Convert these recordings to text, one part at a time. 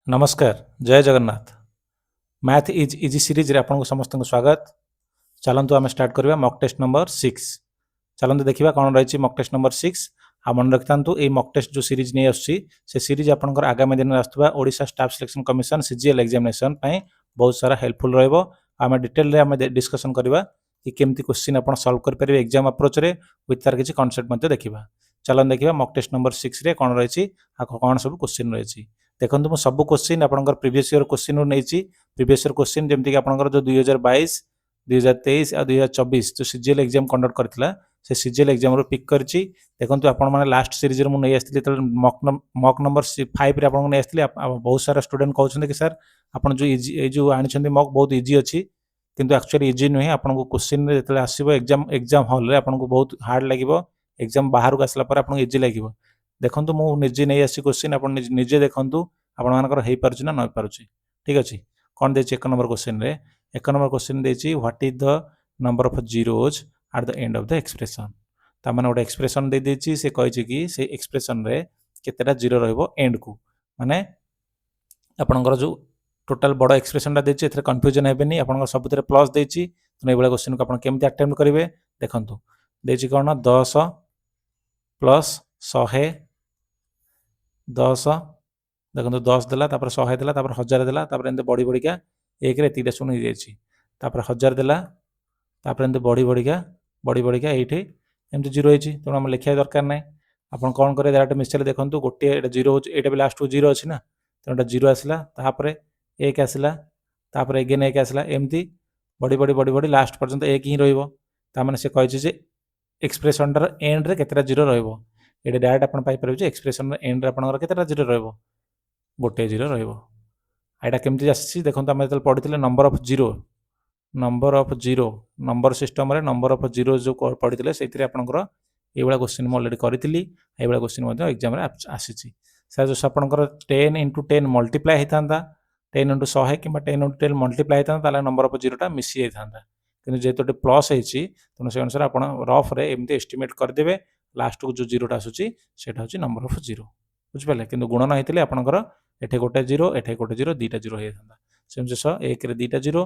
नमस्कार जय Jagannath. Math is easy series रे आपको समस्त स्वागत। चलतु आम स्टार्ट करवा मक टेस्ट नंबर 6। चलते देखा कौन रही मक टेस्ट नंबर 6। आ मन रखि था ये मक टेस्ट जो सीरीज नहीं आसी सीरीज आपंकर आगामी दिन में आसुवा Odisha staff selection commission CGL examination बहुत सारा हेल्पफुल रहा। डिटेल डिस्कसन करवा कि केमती क्वेश्चन आप सल्व करेंगे एग्जाम अप्रोच रे विथ तार किसी कनसेप्ट देखा। चलन देखा मक टेस्ट नंबर 6 रे कौन रही कौन सब क्वेश्चन रही। देखो मुझे सब क्वेश्चन आप प्रीवियस ईयर क्वेश्चन नहीं प्रीवियस ईयर क्वेश्चन जमीक आप जो 2022 2023 और 2024 जो सीजीएल एग्जाम कंडक्ट करथिला से सीजीएल एग्जाम रो पिक करछि। देखंतु आपण माने लास्ट सीरीज रे मु नै आस्थिले त मक नंबर 5 रे आपण नै आस्थिले बहुत सारा स्टूडेंट कहउछन कि सर आपण जो इजी ए जो आनि छथि मक बहुत इजी अछि किंतु एक्चुअली इजी नुहे। आपण को क्वेश्चन रे जतले आसीबो एग्जाम हॉल रे आपण को बहुत हार्ड लागिबो। एग्जाम बाहर को आसला पर आपण इजी लागिबो। देखंतु मु निजे नै आसी क्वेश्चन आपण निजे देखंतु आपण मानकर हेई पारुछि ना नै पारुछि। ठीक अछि कोन देछि एक नंबर क्वेश्चन रे एक नंबर क्वेश्चन देछि what is the number of zeros at the end of the expression. ता माने गोटे एक्सप्रेशन दे देछि से कहिछि कि से एक्सप्रेशन रे केतेटा जीरो रहइबो एंड को माने आपनकर जो टोटल बड़ एक्सप्रेशन देछि एथरे कंफ्यूजन हेबेनी। आपनकर सबुतरे प्लस देछि तो एबेला क्वेश्चन को आपण केमति अटेम्प्ट करिवे देखंतु। देछि कोन 10 प्लस 100 10 देखो 10 देला 100 देला 1000 देला एमती बढ़ी बढ़िका एक एतिकटा शून्य हो जाए 1000 देला एमती बढ़ी बढ़िका ये एमती जीरो होती तेणु आम लिखा दरकार ना। आप कौन करें डायरेक्ट मिसले देखो गोटे जीरो हो भी लास्ट को जीरो अच्छी ना तेणु जीरो आसला एक आसला एगेन एक आसला एमती बढ़ी बढ़ी बढ़ी बढ़ी लास्ट पर्यंत एक ही रोने से कही एक्सप्रेसनटार एंड रे केतेटा जीरो ये डायरेक्ट आप एक्सप्रेसन एंड रे आपंकर केतेटा जीरो रोटे जीरो रहा केमती आसी देखो आम जो पढ़ी number of zero number system रे नंबर ऑफ जीरो जो पढ़ी से आपंकर ये क्वेश्चन मुझे अलरेडी करी ये क्वेश्चन एग्जाम आसी सर जो आपंकर 10 into 10 मल्टीप्लाई होता 10 into 100 कि 10 into 10 मल्टीप्लाई होता नंबर ऑफ जीरोटा मिसी जाता कि जेहेतु गोटे प्लस होती तेणु से अनुसार आप रफ रे एमती एस्टिमेट करदे लास्ट को जो जीरोटा आसूसी हूँ नंबर ऑफ जीरो बुझिपारे कि गुणन होते आपंकर एठे गोटे जीरो एठे गोटे जीरो दुईटा जीरो हो जाता सेमती सह एक दुईटा जीरो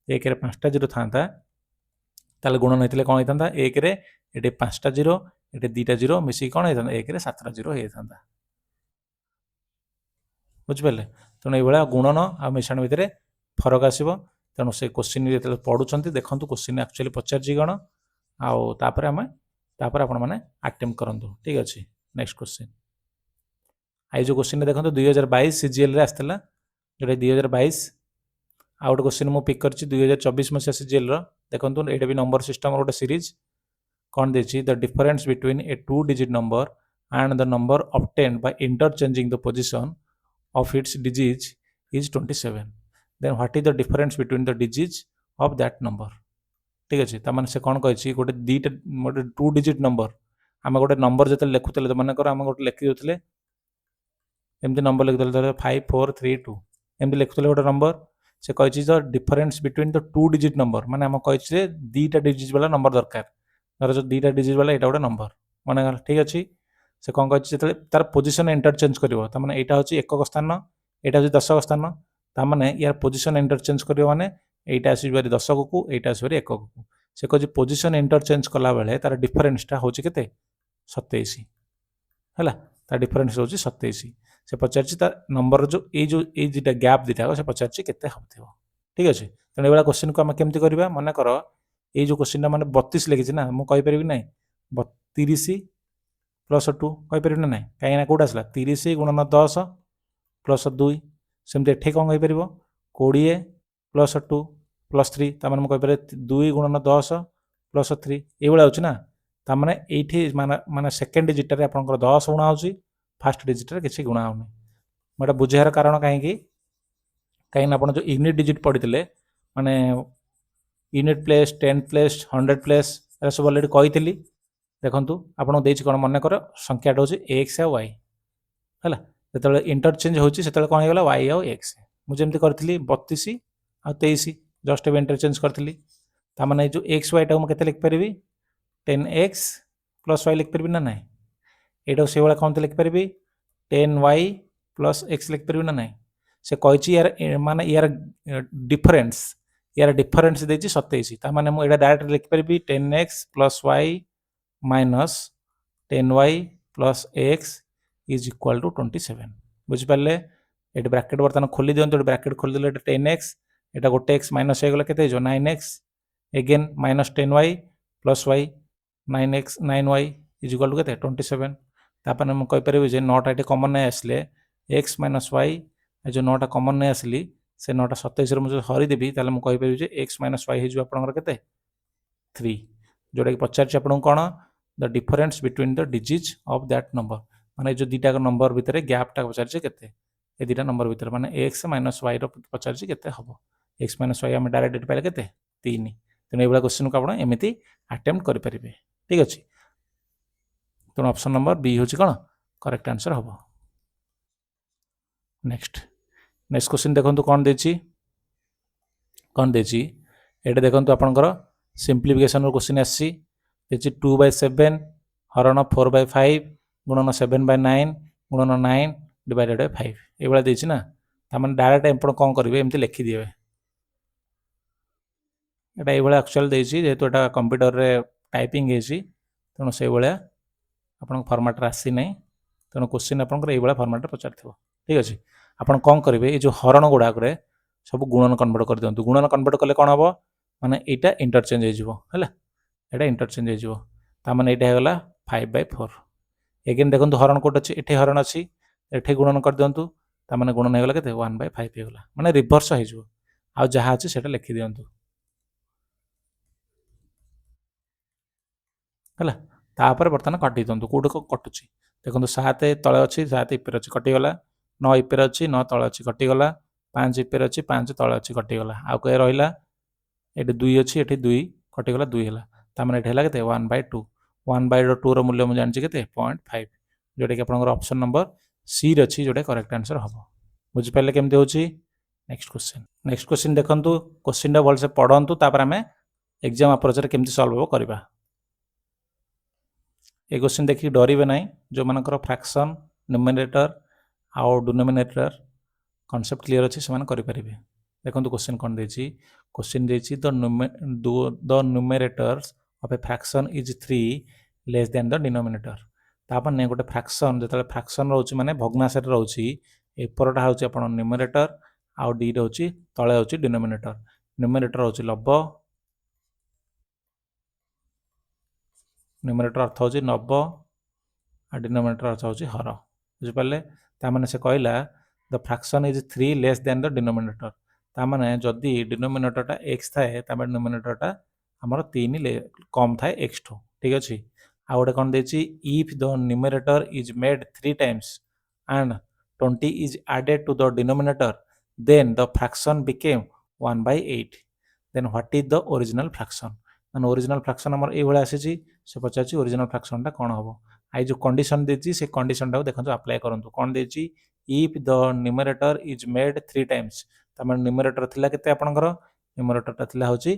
एक पांचटा जीरो था गुणन होते कौन होता एक ये पांचटा जीरो ये दुईटा जीरो मिसिक कौन होता एक सातटा जीरो हो जाता बुझिपारे। तेणु ये गुणन आ मिश्रण भितर फरक आसो तेणु से क्वेश्चन जो पढ़ुं देखो क्वेश्चन एक्चुअली पचार कौन आउे आम आपण मैंने अटेम्प्ट करूँ। ठीक अच्छे नेक्स्ट क्वेश्चन आई जो क्वेश्चन देखो 2022 सीजीएल रे आसला जो 2022 आउ गोटे क्वेश्चन मुझे पिक कर 2024 मसीहा सीजीएल देखो ये भी नंबर सिस्टम गोटे सीरीज कौन देछि the difference between a 2 digit number and the number obtained by interchanging the position of its digit is 27 then what is the difference between the digit of that number. ठीक अच्छे ताने से कौन कही गोटे दीटा गोटे 2 डिजिट नंबर आम गोटे नंबर जो लिखुले मनकर आम गोटे लिखि दूसरे एमती नंबर लिखिदे 5432 एमती लिखुले गोटे नंबर से कही the difference between the 2 digit number माने आम कही दीटा डिजिट वाला नंबर दरकार धर जो दीटा डिजिट वाला यहाँ गोटे नंबर मन ठीक अच्छे से कौन कही तार पोजिशन इंटरचेंज कर यहाँ हूँ एकक स्थान यहाँ हूँ दशक स्थान ताने यार पोजिशन इंटरचेंज कर माने यहाँ आसबार दशक को यहाँ आसबार एकक को से कह पोजिशन इंटरचेंज कला बेले तार डिफरेंसटा हूँ के 27 है तार डिफरेंस हूँ 27 से पचार नंबर जो दुटा गैप दुटा से पचार के हम ठीक अच्छे। तेणु ये क्वेश्चन को आम केमती करवा मन कर ये जो क्वेश्चन मैंने 32 लिखी ना मुझे ना 32 प्लस 2 कहीपर ना ना कहीं कौट आसला 30 गुणन 10 प्लस 2 सेमती एठे कौन कहीपर 20 प्लस 2 प्लस 3 तार मुझे 2 गुणन 10 प्लस 3 ये अच्छे ना ताने ये माने सेकेंड डिजिट आप 10 गुणा हो फास्ट डिजिट किसी गुणा होनी मैं बुझार कारण कहीं कहीं आप जो यूनिट डिजिट पढ़ी माने यूनिट प्लेस 10 प्लेस 100 प्लेस सब अलरेडी कही देखूँ आपको देती कौन मन कर संख्याटा हूँ एक्स आ वाई है जो इंटरचेंज होती कौन होगा वाई आउ एक्स मुझे करी 32 आ 23 जस्ट ए इंटरचेंज करी ताने जो एक्स वाईटा मुझे लिखिपारि 10x प्लस वाई लिखिपारि ना ना यहाँ से भाई कौन लिखिपारि 10y प्लस x लिखिपारि ना ना से कही यार माने यार डिफरेन्स देती 27 ताने मुझे डायरेक्ट लिखिपारि 10x plus y minus 10y plus x is equal to 27 बुझिपारे ये ब्राकेट बर्तमान खोली दिखाँ ब्राकेट खोलीदे 10x यहाँ गोटे एक्स माइनस हो गला के 9x again minus 10y plus y 9y is equal to के 27 तापर मुझे कहींपारि 9टा ये कमन नहीं आसिले एक्स माइनस वाई जो 9टा कमन नहीं आसिली से 9टा 27 मुझे हरीदेवी ताले मुझे कहींपारि एक्स माइनस वाई हो आपंकर 3 जोटा कि पचार आपको कौन the difference between the disease of that number माने जो दुटा नंबर भितर गैपटा पचार के ये दुटा नंबर भितर माने एक्स माइनस वाई पचार के हम एक्स माइनस वाई आम डायरेक्ट पाइले के 3 तेणु ये क्वेश्चन को आप एमती अटेम्प्ट करेंगे ठीक अच्छे तेणु ऑप्शन नंबर बी हूँ कौन करेक्ट आंसर हम नेक्स्ट क्वेश्चन देखो कौन देती ये देखो आपंकर सिंप्लिफिकेशन क्वेश्चन आसी 2/7 हरण 4/5 गुणन 7/9 गुणन 9 डिवाइडेड बाय 5 ये देती ना तार डायरेक्ट एपण कौन करेंगे एमती लिखिदे यहाँ एक्चुअल जेहेतु यहाँ कंप्यूटर रे टाइपिंग तेणु से भाया आप फर्माट आसी ना तेणु क्वेश्चन आपंकर फर्माट पचार ठीक अच्छे आप कौन करेंगे ये जो हरण गुड़ाक सब गुणन कन्वर्ट कर दिखाँ गुणन कन्वर्ट कले कौन हम माने यहाँ इंटरचेंज है यहाँ इंटरचेंज होने यहाँ होगा 5/4 एगेन देखो हरण कौट अच्छी ये हरण अच्छी ये गुणन कर दिखाँ ताने गुणन होगा के 1/5 होगा माने रिभर्स हो जहाँ अच्छी से लिखि दिखाँ है तापर बर्तमान काटी दिखाँ कौट कटुची देखो 7 तले अच्छी 7 इपेर अच्छी कटिगला 9 इपेर अच्छी 9 तले अच्छी कटिगला 5 इपेर अच्छी 5 तले अच्छी कटिगला आउ कहे रहा ये 2 अच्छी ये 2 कटिगला 2 है ताने ये है 1/2 1/2 मूल्य मुझे जानी के 0.5 जोटा कि आप ऑप्शन नंबर सी अच्छी जोटा करेक्ट आंसर हम बुझिपारे केमती हो नेक्स्ट क्वेश्चन देखूँ क्वेश्चन भलसे पढ़ु तापर आम एग्जाम अप्रोच केमती सॉल्व करवा ये क्वेश्चन देखिए डरवे ना जो मानकर फ्रैक्शन न्यूमरेटर आउ डिनोमिनेटर कॉन्सेप्ट क्लियर अच्छे से करेंगे देखो क्वेश्चन कौन देती क्वेश्चन देती the numerators of a fraction is 3 less than the denominator तापर नहीं गोटे फ्रैक्शन जो फ्रैक्शन रोचे माने भग्नांश रोचे एपरटा हूँ आप न्यूमरेटर आउ डी रोचे तले हूँ डिनोमिनेटर न्यूमरेटर हूँ लब न्यूमरेटर अर्थ हूँ नब आ डिनोमिनेटर अर्थ हूँ हर बुझिपारे ताने से कहला the fraction is 3 less than the denominator ताने जदि डिनोमिनेटरटा एक्स थाए डिनोमिनेटरटा आमर 3 कम थाए एक्स ठू ठीक अच्छे आउ गोटे कौन देती if the numerator is made 3 times and 20 is added to the denominator then the fraction became 1/8 then what is the original fraction माने ओरिजिनल फ्रैक्शन आमर ये आसी से पचार ओरिजिनल फ्रैक्शनटा कौन हम आई जो कंडीशन देती से कंडीशन टाक देखो अप्लाई करूँ कौन देती if the numerator is made 3 times तमें न्यूमरेटर थिला केते आपनकर न्यूमरेटरटा थिला होची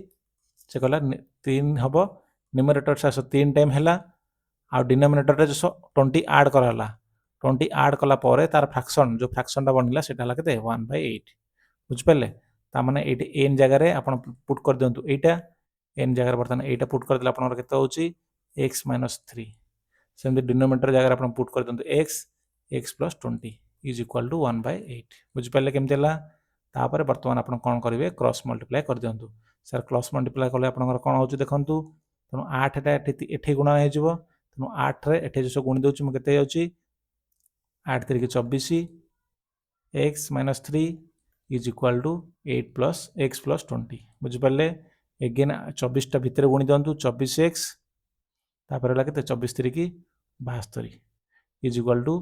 से कहला 3 हम न्यूमरेटर से 3 टाइम है आ डिनोमिनेटर जो 20 ऐड कराला 20 ऐड कला परे तार फ्रैक्शन जो फ्रैक्शनटा बनला सेटा हला केते 1/8 बुझिपारे तामाने एटी एन जगह आप पुट कर दिंतु एटा एन जगह बर्तमान एटा पुट कर देला आपनकर केते होची x - 3 सेमती डिनोमिनेटर जगह आप पुट कर दिंतु x plus 20 is equal to 1/8 बुझिपारे केमती है तापर बर्तमान आप कौन करेंगे क्रॉस मल्टीप्लाई कर दिंतु सर क्रॉस मल्टीप्लाई कले आप कौन हो देखूँ तेणु 8टा ये गुणा हो तेणु 8 रे जो गुणी दूसरी मुझे 8 3 24 x - 3 is equal to 8 plus x plus 20 बुझिपारे एगेन 24टा भितर गुणी दिंतु 24x तापर है के 24 3 की 72 is equal to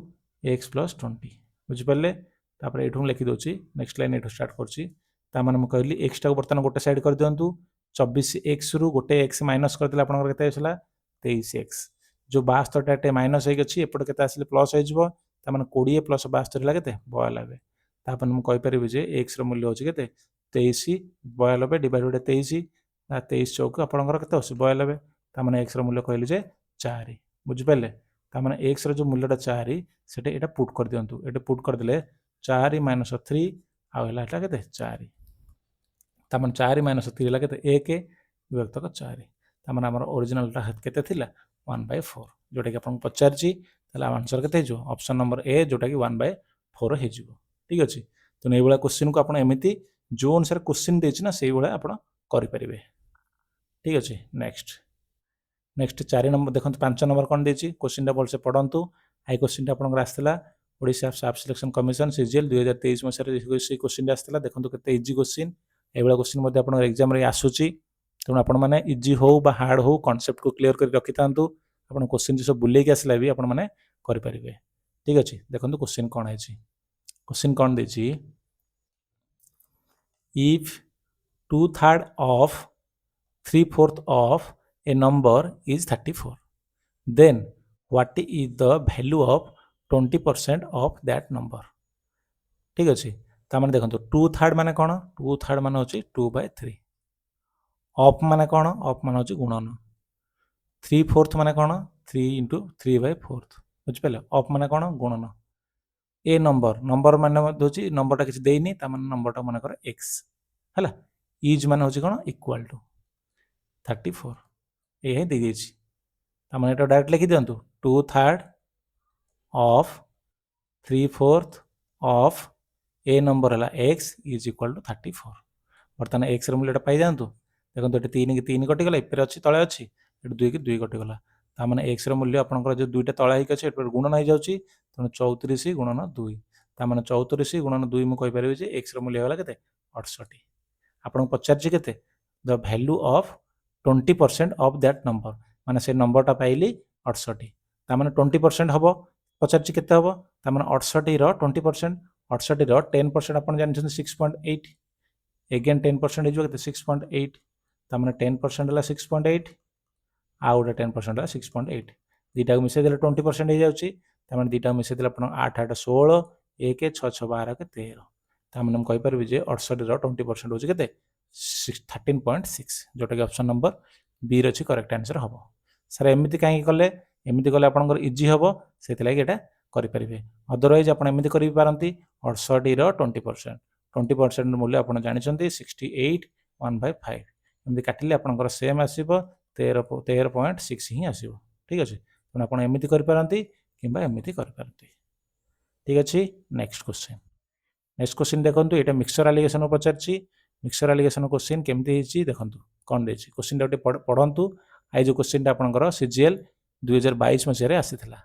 x plus 20 बुझिपारे तापर ये लिखी दूसरी नेक्स्ट लाइन ये स्टार्ट कर कहली एक्स टाक बर्तमान गोटे साइड कर दिंतु 24x रु गोटे x माइनस करदे आप 23x जो 72टा माइनस होगी एपटे के प्लस हो 20 प्लस 72 है 92 तापर मुझे कहींपरि जे एक्स मूल्य हूँ के 23 92 डिवाइड 23 23 चौक आपंकर के 92 ताने एक्स मूल्य कहली जे 4 बुझिपारे ताने एक्स जो मूल्यटा 4 से पुट कर दिंतु ये पुट करदे 4 - 3 आउ है के 4 तार 4 माइनस 3 है के 1 विभक्तक 4 तार आम ओरिजिनालटा के 1/4 जोटा कि आपको पचारि आंसर के ऑप्शन नंबर ए जोटा कि 1/4 हो ठीक अच्छे। तो ये क्वेश्चन को आपमती जो अनुसार क्वेश्चन देना ना से भाया आप करेंगे ठीक अच्छे। नेक्स्ट नेक्स्ट 4 नंबर देखो 5 नंबर कौन देती क्वेश्चन भलसे पढ़ु आई क्वेश्चन आपंकर आसाला Odisha staff selection commission CGL 2023 मसीह से क्वेश्चन आसाला देखो के इजी क्वेश्चन ये क्वेश्चन आप एग्जाम आसूसी तेणु आपण मैंने इजी हो हार्ड हो कॉन्सेप्ट को क्लीयर कर रखी था आप क्वेश्चन सब बुलेक आसला भी आपरेंगे ठीक अच्छे। देखो क्वेश्चन कौन है क्वेश्चन कौन देती if 2/3 of 3/4 of a number is 34 then what is the value of 20% of that number ठीक अच्छे। तो मैंने देखो 2/3 माने कौन 2/3 मान हूँ 2/3 अफ माने कौन अफ मान हूँ गुणन 3/4 माने कौन 3 × 3/4 बुझिपारे अफ माने कौन गुणन ए नंबर नंबर मान दूसरी नंबरटा किसी देनी नंबरटा मन कर एक्स है इज मान हूँ कौन इक्वाल टू 34 ये दे दीजिए तार डायरेक्ट लिखि दिंतु 2/3 of 3/4 of ए नंबर है एक्स इज इक्वाल टू 34 बर्तमान एक्स मूल्यटा पाई जातु देखो ये 3 की 3 कटिगला एपे अच्छी तले अच्छी ये 2 की 2 कटिगला तार एक्स मूल्य आपंकर जो 2टा तला अच्छे गुणन हो जाऊँगी तेणु 34 गुणन 2 तार 34 गुणन 2 मुझे एक्स मूल्य होगा के 68 आपको पचारि के the value of 20% of that number माने से नंबरटा पाइली 68 तार 20% हम पचारि के हम तार 68 20% 68 10% आप जानते 6.8 एगेन 10% हो 6.8 तार 10% है 6.8 आउ गोटे 10% है 6.8 दुटा को मिसई 20% हो जाऊँगी तार दुटा मिसई 8 8 16 1 6 6 12 के 13 तार कहीपर 68 20% हो 13.6 जोटा कि ऑप्शन नंबर बी रही करेक्ट आंसर हम सर एमती कहीं कले एमती कले आप इजी हम से यहाँ करेंगे अदरवाइज आपमती करते 68 20% मूल्य आप जानते 68 1/5 एमती काटिले आपंकर सेम आसो 13.6 ही आसो ठीक अच्छे तेना आप एमती करते कि एमती करते ठीक अच्छे। नेक्स्ट क्वेश्चन देखो ये मिक्सचर एलिगेशन पचारि मिक्सचर एलिगेशन क्वेश्चन केमती देखो कौन दे क्वेश्चन गोटे पढ़ु आई जो क्वेश्चन आपंकर सीजीएल 2022 मसीह आसाला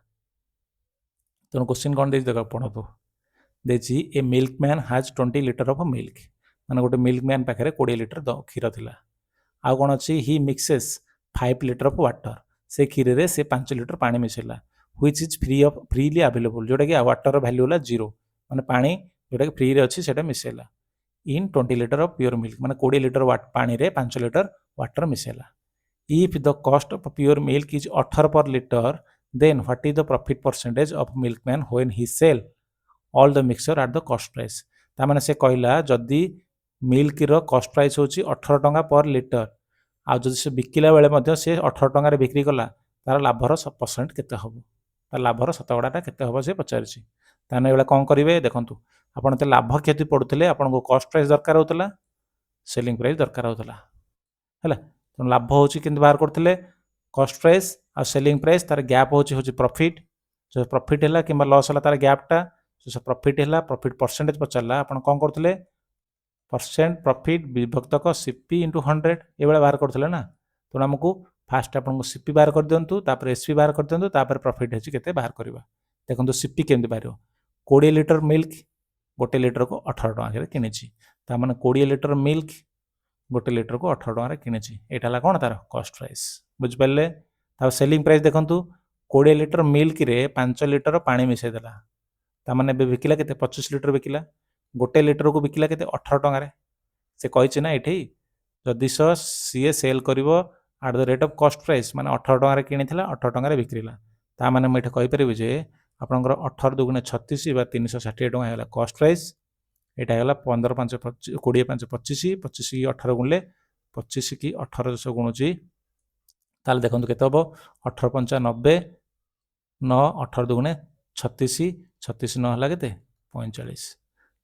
तेणु क्वेश्चन कौन दे देख पढ़ु देसी ए मिल्कमैन हाज 20 लिटर ऑफ मिल्क माने गोटे मिल्कमैन पाखे 20 लिटर क्षीर थिला आउ कौन अच्छी ही मिक्सेस 5 लिटर ऑफ वाटर से क्षीर रे से 5 लिटर पानी micellar which is freely available जोटा कि वाटर वैल्यू है 0 माने पानी जोटा कि फ्री रे अच्छी से मिसेला in 20 litre of pure milk माने 20 लिटर पानी रे 5 लिटर वाटर मिसेला if the cost of pure milk is 18 per litre then what is the profit percentage of milkman when he sell all the mixture at the cost price तार से कहला जदि milk रो cost price हूँ 18 टंका per litre आ जदि से Bikila बेले से 18 टंकार बिक्री कला तार लाभर परसेंट केते हम तार लाभर शतकड़ाटा केते हम से पचारि ताने ये कौन करेंगे देखूँ आपड़ तो लाभ क्षति पड़ुते आपको कॉस्ट प्राइस दरकार होता सेलिंग प्राइस दरकार होता है तेनाली लाभ हूँ कि बाहर करते कॉस्ट प्राइस आ सेलिंग प्राइस तार गैप हूँ प्रॉफिट जो प्रॉफिट है कि लॉस है तार गैपटा जो प्रॉफिट है प्रॉफिट परसेंटेज पचारा आप कौन करते परसेंट प्रॉफिट विभक्तक सीपी इंटू 100 ये बाहर करते ना तेणु आमको फास्ट आपको सीपी बाहर कर दिंतु तापर एसपी बाहर कर दिंतु तापर प्रॉफिट है के बाहर करवा देखो सीपी केमती बाहर 20 लिटर मिल्क गोटे लिटर को 18 टଙ୍କା किणी तार 20 लिटर मिल्क गोटे लिटर को 18 टଙ୍କା किणी यहाँ कौन तार कॉस्ट प्राइस बुझिपारे तार सेलिंग प्राइस देखूँ 20 लिटर मिल्क रे 5 लिटर पानी मिसेदेला तार बिकिला के 25 लिटर बिकिला गोटे लिटर को बिकिला के 18 टଙ୍କା से कही ना ये जदि सी सेल कर eight the rate of cost price माने 18 टଙ୍କା किणी 18 टଙ୍କା बिक्रीला ता माने मुझे कहीपर जे आपंकर 18 दुगुणे 36 360 टଙ୍କା है कॉस्ट प्राइस यहाँ है 15 5 20 5 25 25 की 18 गुणले 25 की 18 गुणुची ताल देखो के 18 5 90 9 18 दुगुणे 36 36 9 है के 45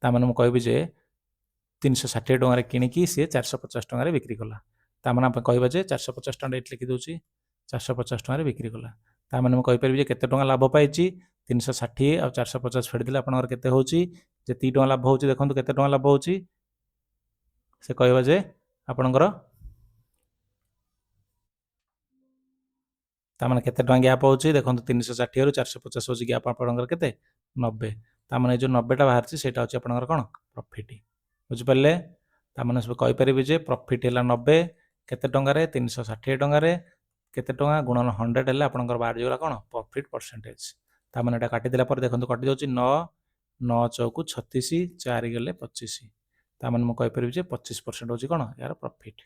ताने मुझे कहबी जे 360 ଟଙ୍କାରେ କିଣିକି ସିଏ 450 ଟଙ୍କାରେ ବିକ୍ରି କଲା। ତାମାନେ ଆମେ କହିବା ଯେ 450 ଟଙ୍କା ଏଇଠି ଲେଖିଦେଉଛି, 450 ଟଙ୍କାରେ ବିକ୍ରି କଲା। ତାମାନେ ମୁଁ କହିପାରିବି ଯେ କେତେ ଟଙ୍କା ଲାଭ ପାଇଛି, 360 ଆଉ 450 ଫେଡ଼ିଦେଲେ ଆପଣଙ୍କର କେତେ ହେଉଛି, ଯେତିକି ଟଙ୍କା ଲାଭ ହେଉଛି ଦେଖନ୍ତୁ କେତେ ଟଙ୍କା ଲାଭ ହେଉଛି, ସେ କହିବା ଯେ ଆପଣଙ୍କର ତାମାନେ କେତେ ଟଙ୍କା ଗ୍ୟାପ୍ ହେଉଛି ଦେଖନ୍ତୁ, 360ରୁ 450 ହେଉଛି ଗ୍ୟାପ୍ ଆପଣଙ୍କର କେତେ, 90। ତାମାନେ ଏ ଯେଉଁ 90ଟା ବାହାରିଛି ସେଇଟା ହେଉଛି ଆପଣଙ୍କର କ'ଣ, ପ୍ରଫିଟ୍। ବୁଝିପାରିଲେ? ତାମାନେ ସବୁ କହିପାରିବି ଯେ ପ୍ରଫିଟ୍ ହେଲା 90 କେତେ ଟଙ୍କାରେ, 360 ଟଙ୍କାରେ, କେତେ ଟଙ୍କା ଗୁଣନ 100 ହେଲେ ଆପଣଙ୍କର ବାହାରିଯିଗଲା କ'ଣ, ପ୍ରଫିଟ୍ ପରସେଣ୍ଟେଜ୍। ତାମାନେ ଏଇଟା କାଟିଦେଲା ପରେ ଦେଖନ୍ତୁ କଟିଯାଉଛି 9, 9 ଚଉକୁ 36, 4 ଗଲେ 25। ତାମାନେ ମୁଁ କହିପାରିବି ଯେ 25% ହେଉଛି କ'ଣ, ଏହାର ପ୍ରଫିଟ୍।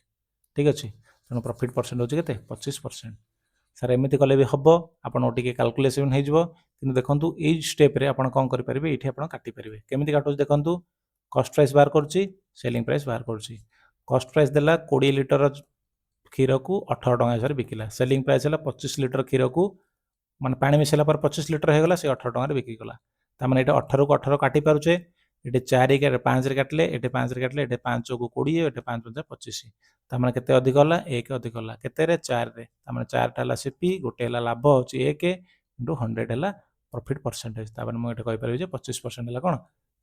ଠିକ୍ ଅଛି, ତେଣୁ ପ୍ରଫିଟ୍ ପରସେଣ୍ଟ ହେଉଛି କେତେ, 25%। ସାର୍ ଏମିତି କଲେ ବି ହେବ, ଆପଣଙ୍କୁ ଟିକେ କାଲକୁଲେସନ୍ ହେଇଯିବ, କିନ୍ତୁ ଦେଖନ୍ତୁ ଏଇ ଷ୍ଟେପ୍ରେ ଆପଣ କ'ଣ କରିପାରିବେ, ଏଇଠି ଆପଣ କାଟିପାରିବେ। କେମିତି କାଟୁଛି ଦେଖନ୍ତୁ, କଷ୍ଟ ପ୍ରାଇସ୍ ବାହାର କରୁଛି, ସେଲିଂ ପ୍ରାଇସ୍ ବାହାର କରୁଛି। କଷ୍ଟ ପ୍ରାଇସ୍ ଦେଲା 20 ଲିଟର କ୍ଷୀରକୁ 18 ଟଙ୍କା ହିସାବରେ ବିକିଲା। ସେଲିଂ ପ୍ରାଇସ୍ ହେଲା 25 ଲିଟର କ୍ଷୀରକୁ, ମାନେ ପାଣି ମିଶାଇଲା ପରେ 25 ଲିଟର ହେଇଗଲା, ସେ 18 ଟଙ୍କାରେ ବିକ୍ରି କଲା। ତାମାନେ ଏଇଟା 18କୁ 18 କାଟି ପାରୁଛେ, ଏଠି 4 5ରେ କାଟିଲେ, ଏଠି 5ରେ କାଟିଲେ, ଏଠି 5କୁ 20, ଏଠି 5 5 25। ତାମାନେ କେତେ ଅଧିକ ହେଲା, 1 ଅଧିକ ହେଲା, କେତେରେ, 4ରେ। ତାମାନେ 4ଟା ହେଲା ସିପି, ଗୋଟେ ହେଲା ଲାଭ ହେଉଛି 1 ଇଣ୍ଟୁ 100 ହେଲା ପ୍ରଫିଟ୍ ପରସେଣ୍ଟେଜ୍। ତାପରେ ମୁଁ ଏଠି କହିପାରିବି ଯେ 25% ହେଲା କ'ଣ,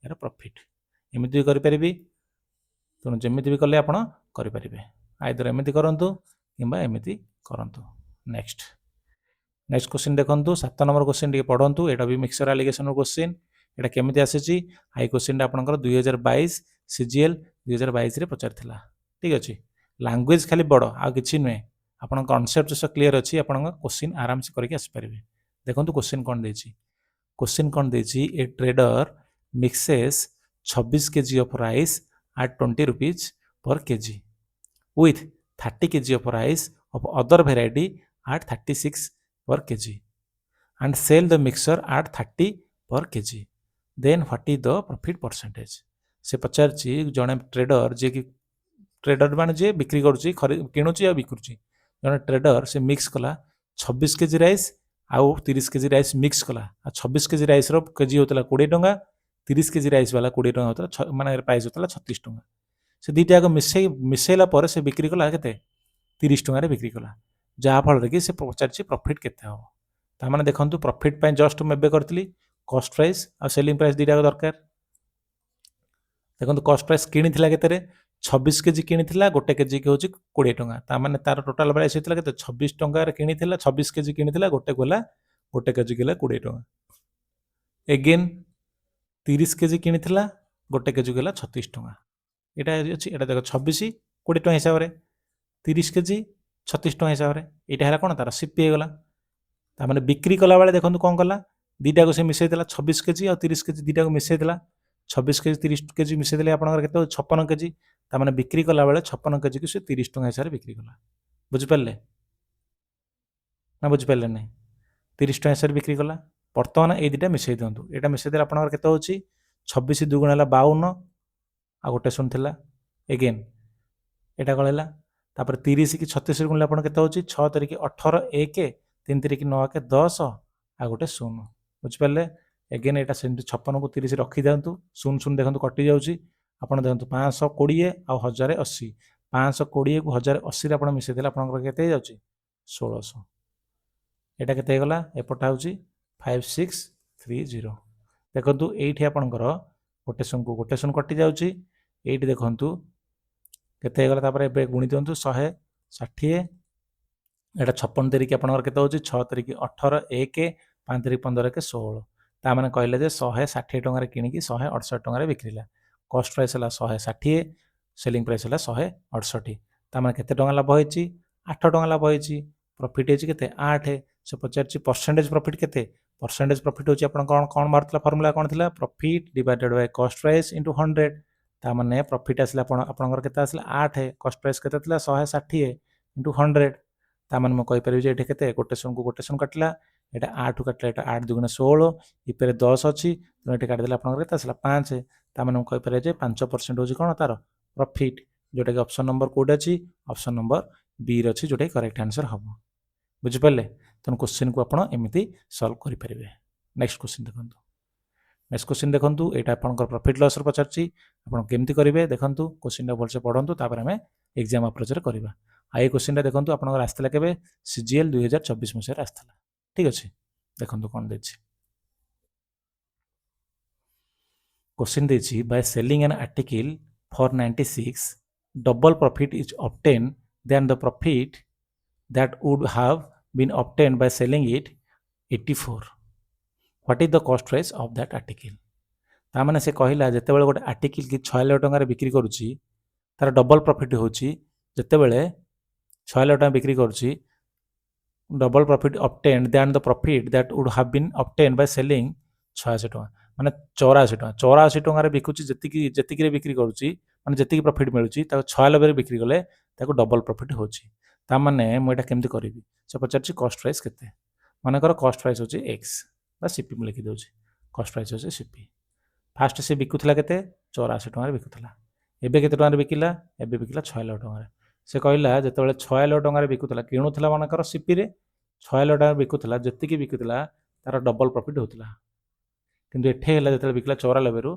ଏହାର ପ୍ରଫିଟ୍। ଏମିତି ବି କରିପାରିବି, ତେଣୁ ଯେମିତି ବି କଲେ ଆପଣ କରିପାରିବେ, ଆଇଦର ଏମିତି କରନ୍ତୁ କିମ୍ବା ଏମିତି କରନ୍ତୁ। ନେକ୍ସଟ क्वेश्चन देखନ୍ତୁ 7 नंबर क्वेश्चन ଟିକେ ପଢ଼ନ୍ତୁ, ଏଟା ବି ମିକ୍ସଚର ଆଲିଗେସନର क्वेश्चन। ଏଟା କେମିତି ଆସିଛି, ଆଇ क्वेश्चनଟା ଆପଣଙ୍କର 2022 ସିଜିଏଲ 2022 ରେ ପଚାରିଥିଲା। ଠିକ୍ ଅଛି, ଲାଙ୍ଗୁଏଜ ଖାଲି ବଡ଼, ଆଉ କିଛି ନୁହେଁ, ଆପଣଙ୍କ କନସେପ୍ଟ ସହ କ୍ଲିୟର ଅଛି, ଆପଣଙ୍କ क्वेश्चन ଆରାମସେ କରିକି ଆସିପାରିବେ। ଦେଖନ୍ତୁ क्वेश्चन କ'ଣ ଦେଇଛି, क्वेश्चन କ'ଣ ଦେଇଛି, a trader mixes 26 kg of rice at 20 rupees per kg with 30 kg of rice of other variety at 36 per kg and sell the mixture at 30 per kg, then what is the profit percentage? से पचारछि जड़े trader जे कि trader मान जे बिक्री करुच्ची किणुची आ बिकुची, जड़े trader से mix कला 26 KG rice आउ 30 KG rice mix कला। 26 केजी राइस रो केजी होता 20 टंका, 30 केजी राइस वाला 20 टंका होता, माने प्राइस होता 36 टंका। से दुईटा जाक मिसेला पर से बिक्री कला केते 30 टंका बिक्री कला, जहाँफल कि से पचार प्रॉफिट केते हम। ताମାନେ देखନ୍ତୁ प्रॉफिट ପାଇଁ जस्ट ମୁଁ ଏବେ କରିଥିଲି कॉस्ट प्राइस ଆଉ सेलिंग प्राइस दुईटा दरकार। देखନ୍ତୁ कॉस्ट प्राइस किଣିଥିଲା केतेरे 26 केजी किଣିଥିଲା, गोटे केजी के होची 20 टंका, ताମାନେ तार टोटल प्राइस होइतला केते 26 टंका रे किଣିଥିଲା, 26 केजी किଣିଥିଲା, गोटे गला गोटे केजी गेला 20 टंका। एगेन 30 केजी किଣିଥିଲା, गोटे केजी गेला 36 टंका। एटा अछि, एटा देखो 26 20 टंका हिसाब रे, 30 केजी 36 टंका हिसाब रे, एटा हैला कोन तार सीपी हे गला। ताମାନେ बिक्री कला बेले देखନ୍ତୁ कौन कला, दुईटा को से मिसई देला 26 केजी और 30 केजी दुईटा को मिसई देला, 26 केजी 30 केजी मिसई देले आपनकर केते 56 केजी। ताମାନେ बिक्री कला बेले 56 केजी को से 30 टंका हिसाब रे बिक्री कला। बुझि पारले ना, बुझि पारले नै, 30 टंका हिसाब रे बिक्री कला। वर्तमान ए दुईटा मिसई दियंतु, एटा मिसई देले आपनकर केते होची 26 2 गुणा 52 आ गोटे सुन थिला। एगेन एटा कळेला, तापर 30 की 36 गुणले आपन केते होची 6 तरीके 18 1 3 तरीके 9 के 10 आ गोटे 0। बुझिपारे, एगेन एटा 56 को 30 रखी दियंतु, 0 0 देखंतु कटि जाउची, आपन देखंतु 520 आ 1080, 520 को 1080 रे आपन मिसई देला आपन केते जाउची 1600। एटा केते गला, एपटा होची 5630। देखंतु एठी आपनकर गोटे सुन को गोटे सुन कटि जाउची, एठी देखंतु केते गला, तापर एबे गुणी दियंतु 160, एटा 56 तरीके आपनकर केते होची 6 तरीके 18 1 5 तरीके 15 के 16। ता माने कहले जे 160 टंका रे किनि कि 168 टंका रे बिक्रीला। कॉस्ट प्राइस हला 160, सेलिंग प्राइस हला 168। ता माने केते टंका लाभ होईची 8 टंका लाभ होईची। प्रॉफिट होईची केते 8। से पचारची परसेंटेज प्रॉफिट केते, परसेंटेज प्रॉफिट होची आपन कोन कोन मारतला फार्मूला कोन थिला, profit divided by cost price into 100। ता माने प्रॉफिट आसला आपनकर केते आसला 8, कॉस्ट प्राइस केते थिला 160 इनटू 100। ता माने म कहि परिबे जे एठे केते गोटे सुन को गोटे सुन काटला, एटा 8 काटला, एटा 8 दुगुना 16, इपरे 10 अछि, तो एठे काटि देला आपनकर केते आसला 5। ता माने म कहि परिबे जे 5% होची कोन तार प्रॉफिट, जोटा कि ऑप्शन नंबर कोड अछि, ऑप्शन नंबर बी रे अछि, जोटा कि करेक्ट आंसर हबो। बुझि पाले, तन क्वेश्चन को आपण एमिति सॉल्व करि परिबे। नेक्स्ट क्वेश्चन देखंतु, नेक्स्ट क्वेश्चन देखंतु एटा आपनकर प्रॉफिट लॉस र पचारची आपण केमती करिवे देखंतु क्वेश्चन भलसे पढंतु तापर हमें एग्जाम अप्रोच रे करबा आइ क्वेश्चन देखंतु आपनकर आस्तला केबे सीजीएल 2024 मसे आस्तला ठीक अछि देखंतु कोन देछि क्वेश्चन देछि by selling an article for 96 double profit is obtained than the profit that would have been obtained by selling it 84 what is the cost price of that article ता माने से कहला जते बेले गोटे आर्टिकल की 6 लाख टंका रे बिक्री करूची तार डबल प्रॉफिट होची जते बेले 6 लाख टंका बिक्री करूची double profit obtained than the profit that would have been obtained by selling 86 टंका माने 84 टंका रे बिकुची जतिकी रे बिक्री करूची माने जतिकी प्रॉफिट मिलुची ता 6 लाख रे बिक्री गले ताको डबल प्रॉफिट होची ता माने मु एटा केमती करिवि से पचारची कॉस्ट प्राइस केते माने कर कॉस्ट प्राइस होची x बा सीपी मु लिखि दोची कॉस्ट प्राइस होची सीपी फास्ट से बिकुथला केते 84 टंका रे बिकुथला एबे केते टंका रे बिकिला एबे बिकिला 6 लाख टंका रे से कहला जते बेले 6 लाख टंका रे बिकुथला किणुथला माने कर सीपी रे 6 लाख टंका बिकुथला जतिकी बिकुथला तार डबल प्रॉफिट होतला किंतु एठे हला जते बिकिला 94 रु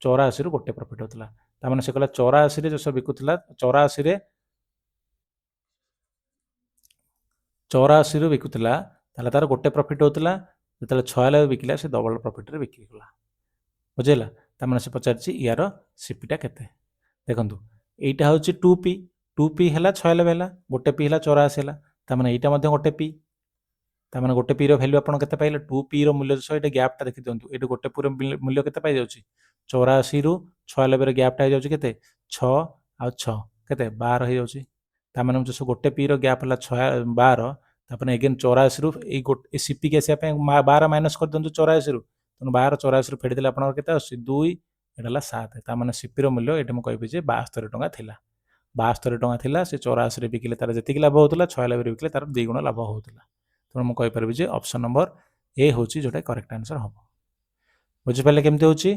84 रु गोटे प्रॉफिट होतला ता माने से कहला 84 रे जसो बिकुथला 84 रु बिकुथला ताला तार गोटे प्रॉफिट होतला जते 6 लाख बिकिला से डबल प्रॉफिट रे बिक्री कला बुझेला ता माने से पचारची यार सीपीटा केते देखंतु एटा होची 2p हला 6 लाख हला गोटे p हला 84 हला ता माने एटा मध्ये गोटे p ता माने गोटे p रो वैल्यू आपण केते पाइले 2p रो मूल्य जसो एटा गैप टा देखि दियंतु एटा गोटे पूरे मूल्य केते पाइ जाउची 84 रु 6 लाख रे गैप टा हो जाउची केते 6 आ 6 केते 12 हो जाउची ता माने जसो गोटे p रो गैप हला 6 12 तापने अगेन 84 रु ए गोटे सीपी के से 12 माइनस कर दंतु 84 रु तनु 12 84 रु फेडी देला आपण केते आसी 2 एटाला 7 ता माने सीपी रो मूल्य एटा म कहबी जे 72 टंका थिला 72 टंका थिला से 84 रे बिकिले तार जतिकी लाभ होतला 6 लाख रे बिकिले तार 2 गुण लाभ होतला तनु म कहि परबी जे ऑप्शन नंबर ए होची जोटा करेक्ट आंसर हबो बुझि पले केमते होची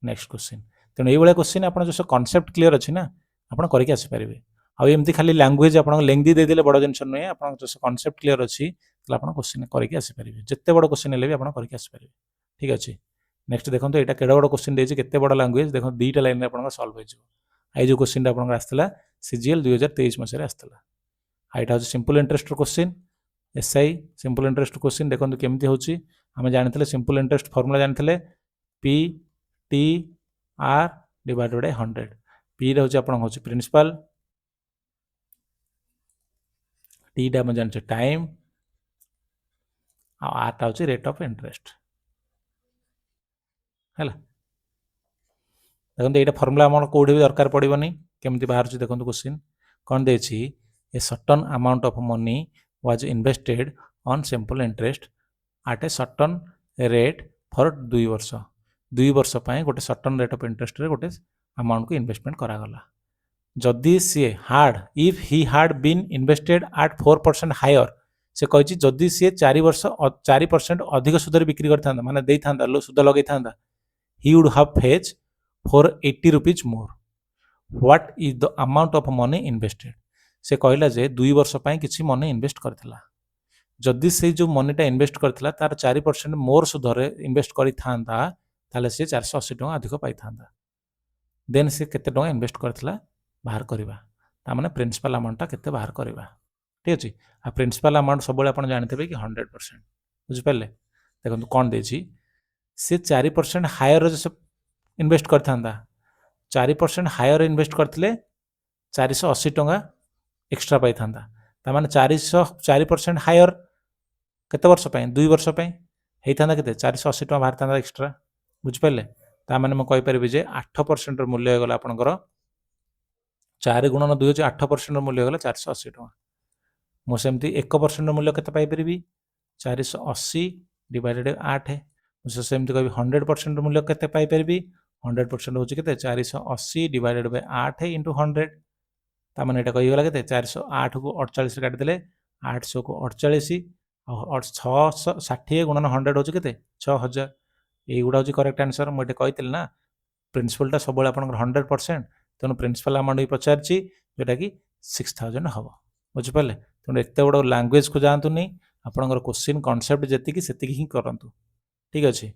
नेक्स्ट क्वेश्चन तनु एई बळे क्वेश्चन आपण जसो कांसेप्ट क्लियर अछि ना आपण करिके आसी परिबे आ एमती खाली लैंग्वेज आपण लेंथी दे देले बड़ जिंस नय आपण जसो कांसेप्ट क्लियर अछि तला आपण क्वेश्चन करिके आसी परिबे जत्ते बड़ क्वेश्चन लेबे आपण करिके आसी परिबे ठीक अछि नेक्स्ट देखंतु एटा केडा बड़ क्वेश्चन देछि केते बड़ लैंग्वेज देखो दुईटा लाइन रे आपण सॉल्व होई जिवो आइ जो क्वेश्चन आपण आस्तला सीजीएल 2023 मसे आस्तला आइटा होछि simple interest question SI simple interest question देखंतु केमती होछि हमें जानथिले सिंपल इंटरेस्ट फार्मूला जानथिले p t r divided by 100 p रे होछि आपण होछि प्रिंसिपल t टा हम जानछे टाइम आ r टा होछि रेट ऑफ इंटरेस्ट हैला देखो ये फर्मूला आम कौटे भी दरकार पड़ोनी केमती बाहर देखो क्वेश्चन कौन दे a certain amount of money was invested on simple interest at a certain rate for 2 वर्ष पर गोटे सर्टन रेट ऑफ इंटरेस्ट रे गोटे अमाउंट को इन्वेस्टमेंट करागला जदि she had if he had been invested at 4% higher से कही जदि सी 4% अधिक सुधर बिक्री करता माने दे था सुध लगे था he would have fetched for 80 rupees more what is the amount of money invested से कहला जे 2 वर्ष पई किछि मनी इन्वेस्ट करथिला जदि से जो मनीटा इन्वेस्ट करथिला तार 4% मोर सुधरे इन्वेस्ट करि थांदा ताले से 480 टका अधिक पाई थांदा देन से केते टका इन्वेस्ट करथिला बाहर करबा ता माने प्रिंसिपल अमाउंट ता केते बाहर करबा ठीक अछि आ प्रिंसिपल अमाउंट सब बेले आपण जानथिबे कि 100% बुझ पले देखंतु कोन देछि से 4% हायर जैसे इन्वेस्ट करता 4% हायर इन्वेस्ट करते 480 टंका एक्स्ट्रा पाई था ताने 4% हायर केते वर्ष पे 2 वर्ष पे होता के 480 टंका बाहर था एक्स्ट्रा बुझिपारे ताने मुझे कहीपरि जे 8% मूल्य होगा आपंकर 4 गुणन 2 हो 8% मूल्य होगा 480 टंका मुझे 1% मूल्य के पाइपरि 480 डिवाइडेड 8 सेमती कह 100% मूल्य के पाइपरि 100% हूँ के 480 डिवाइडेड बाय 8 इंटू 100 ताने यहाँ कहीगला के 408 को 48 काटिदेले 800 को 48 और 660 गुणन 100 हूँ के 6000 युवा हूँ करेक्ट आंसर मुझे कही ना प्रिंसिपलटा सब 100% तेणु प्रिंसिपल अमाउंट भी पचार जोटा कि 6000 हम बुझिपारे तेणु एत बड़ लैंग्वेज को जातुनी आपंकर क्वेश्चन कॉन्सेप्ट जी से ही करूँ ठीक अच्छे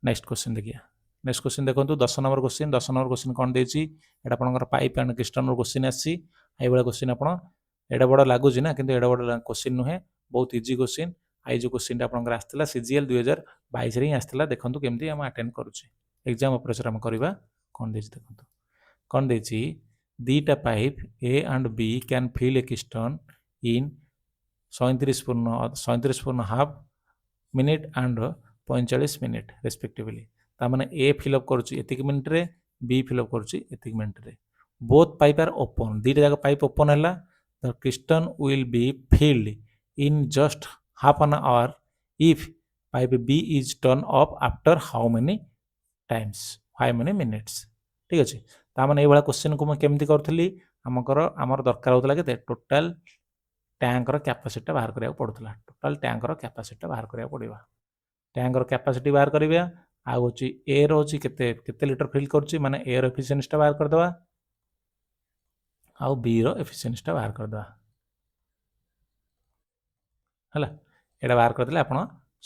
नेक्स्ट क्वेश्चन देखिए नेक्स्ट क्वेश्चन देखो 10 नंबर क्वेश्चन कौन देछि एटा आपनकर पाइप एंड क्रिस्टन क्वेश्चन आसी एई बडा क्वेश्चन आपण एडा बड़ लागुଛି ना किंतु एडा बड़ क्वेश्चन नुहे बहुत इजी क्वेश्चन आई जो क्वेश्चन आपनकर आस्थिला सीजीएल 2022 रे ही आस्थिला देखंतु केमती हम अटेंड करूची एग्जाम ऑपरेशन हम करबा कौन देछि देखंतु कौन देछि दीटा pipe A and B can fill a क्रिस्टन in 37 half minute and 45 minute respectively तामाने ए फिलअप करुच्ची एतिक मिनिट रे बी फिलअप करुच्ची एतिक मिनिट रे बोथ पाइप आर ओपन दीटा जाक पाइप ओपन है द क्रिस्टन will be filled in just half an hour if pipe B is turn off after how many times how many minutes ठीक अच्छे तामाने ये क्वेश्चन को मैं केमती करूँ आमर दरकार होता है टोटाल टैंकर कैपेसिटी बाहर करा पड़ूला टोटाल टैंकर कैपेसिटी बाहर करा पड़ा टैंकर कैपेसिटी बाहर करिया आ होची ए रो होची केते लिटर फिल करची माने ए रो एफिशिएंसी बाहर कर दवा आ बी रो एफिशिएंसी बाहर कर दवा हला एटा बाहर कर देले आपण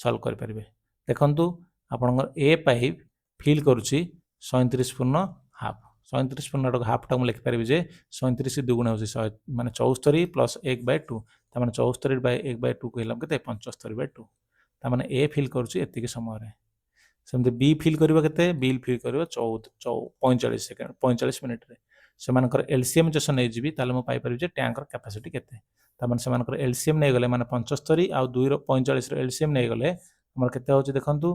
सॉल्व कर परिबे देखंतु आपनकर ए पाइप फिल करूची 37 पूर्ण हाफ 37 पूर्ण हाफ टा लिखि पारिबे जे 37 दुगुण होची माने 74 प्लस 1/2 ता माने 74/1/2 कहलाम केते 75/2 ता माने ए फिल करूची एतिके समय रे सेमते बी फिल करिबा केते बी फिल करिबा 45 सेकंड 45 मिनिट रे सेमानकर एलसीएम जसन नै जिबी ताले म पाई परिबे जे टैंकर कैपेसिटी केते ता माने सेमानकर एलसीएम नै गले माने 75 आ 2 रो 45 रो एलसीएम नै गले हमर केते होची देखंतु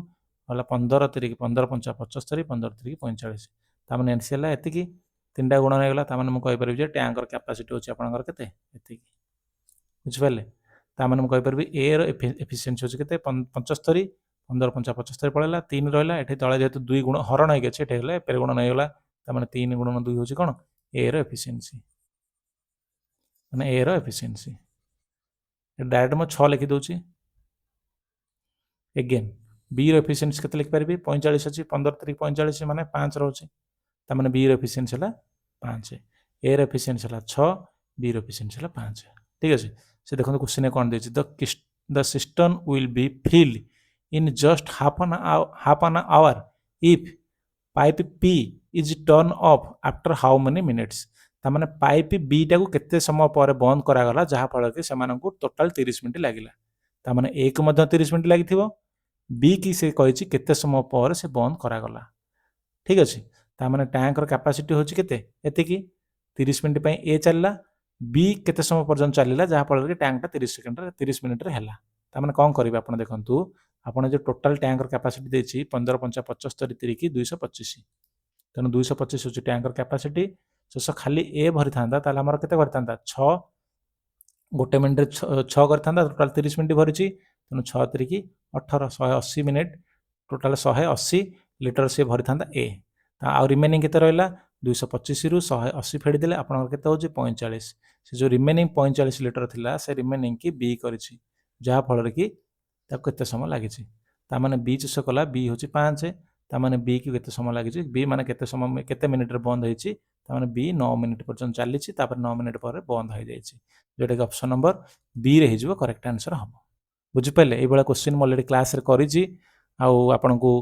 होला 15 3 15 5 75 15 3 45 ता माने एनसीएल एतिकी तीनटा गुण नै गला ता माने म कहि परिबे जे टैंकर कैपेसिटी होची आपनकर केते एतिकी बुझ पाले ता माने म कहि परिबे ए रो एफिशिएंसी होची केते 75 15 5 75 पड़ेगा 3 रहा ये तले जेहतु 2 गुण हरण हो गए पेर गुण नहीं गला तार 3 गुणन 2 हूँ कौन ए रो एफिशिएंसी माने ए रो एफिशिएंसी डायरेक्ट मैं 6 लिखि दूची एगेन बी रो एफिशिएंसी केते लिखि पारिबी 45 अछि 15 3 45 माने 5 रहउची ता माने बी रो एफिशिएंसी हला 5 ए रो एफिशिएंसी हला 6 बी रो एफिशिएंसी हला 5 ठीक अछि से देखो क्वेश्चन कोन देछि the system will be filled in just half an hour if pipe P is turn off after how many minutes तामाने पाइप बी टा को केते समय पर बंद करा गला जहा फल कि सेमानकु टोटल 30 मिनिट लागिला तामाने ए को मध्य 30 मिनिट लागिथिबो बी की से कहिछि केते समय पर से बंद करा गला ठीक अछि तामाने टैंकर कैपेसिटी होछि केते एतिकी 30 मिनिट पई ए चलला बी केते समय पर्यंत चलिला जहा फल कि टैंक टा 30 सेकंड रे 30 मिनिट रे हैला तामाने कोन करिवे आपण देखंतु आपण जो टोटाल टैंकर कैपेसिटी देछि 15 5 75 3 की 225 तेणु 225 होछि टैंकर कैपेसिटी सो खाली ए भरि थांदा ताले हमर केते भरि थांदा 6 गोटे मिनिट रे 6 कर थांदा टोटाल 30 मिनिट भरिछि तेणु 6 3 की 18 180 मिनिट टोटाल 180 लिटर से भरि थांदा ए आ रिमेनिंग केते रहला 225 रु 180 फेडी देले आपनकर केते होछि 45 से जो रिमेनिंग 45 लिटर थिला से रिमेनिंग की बी करिछि जहा फल कि ताको केते समय लागिछि ता माने बी चूस कला बी होछि 5 ता माने बी की केते समय लागिछि बी माने केते समय केते मिनिट रे बंद होइछि ता माने बी 9 मिनिट पर्यंत चलिछि तापर 9 मिनिट पर बंद हो जाइछि जेटा कि ऑप्शन नंबर बी रे हिजबो करेक्ट आंसर हबो बुझि पले एई बळा क्वेश्चन म ऑलरेडी क्लास रे करिछि आ आपनकु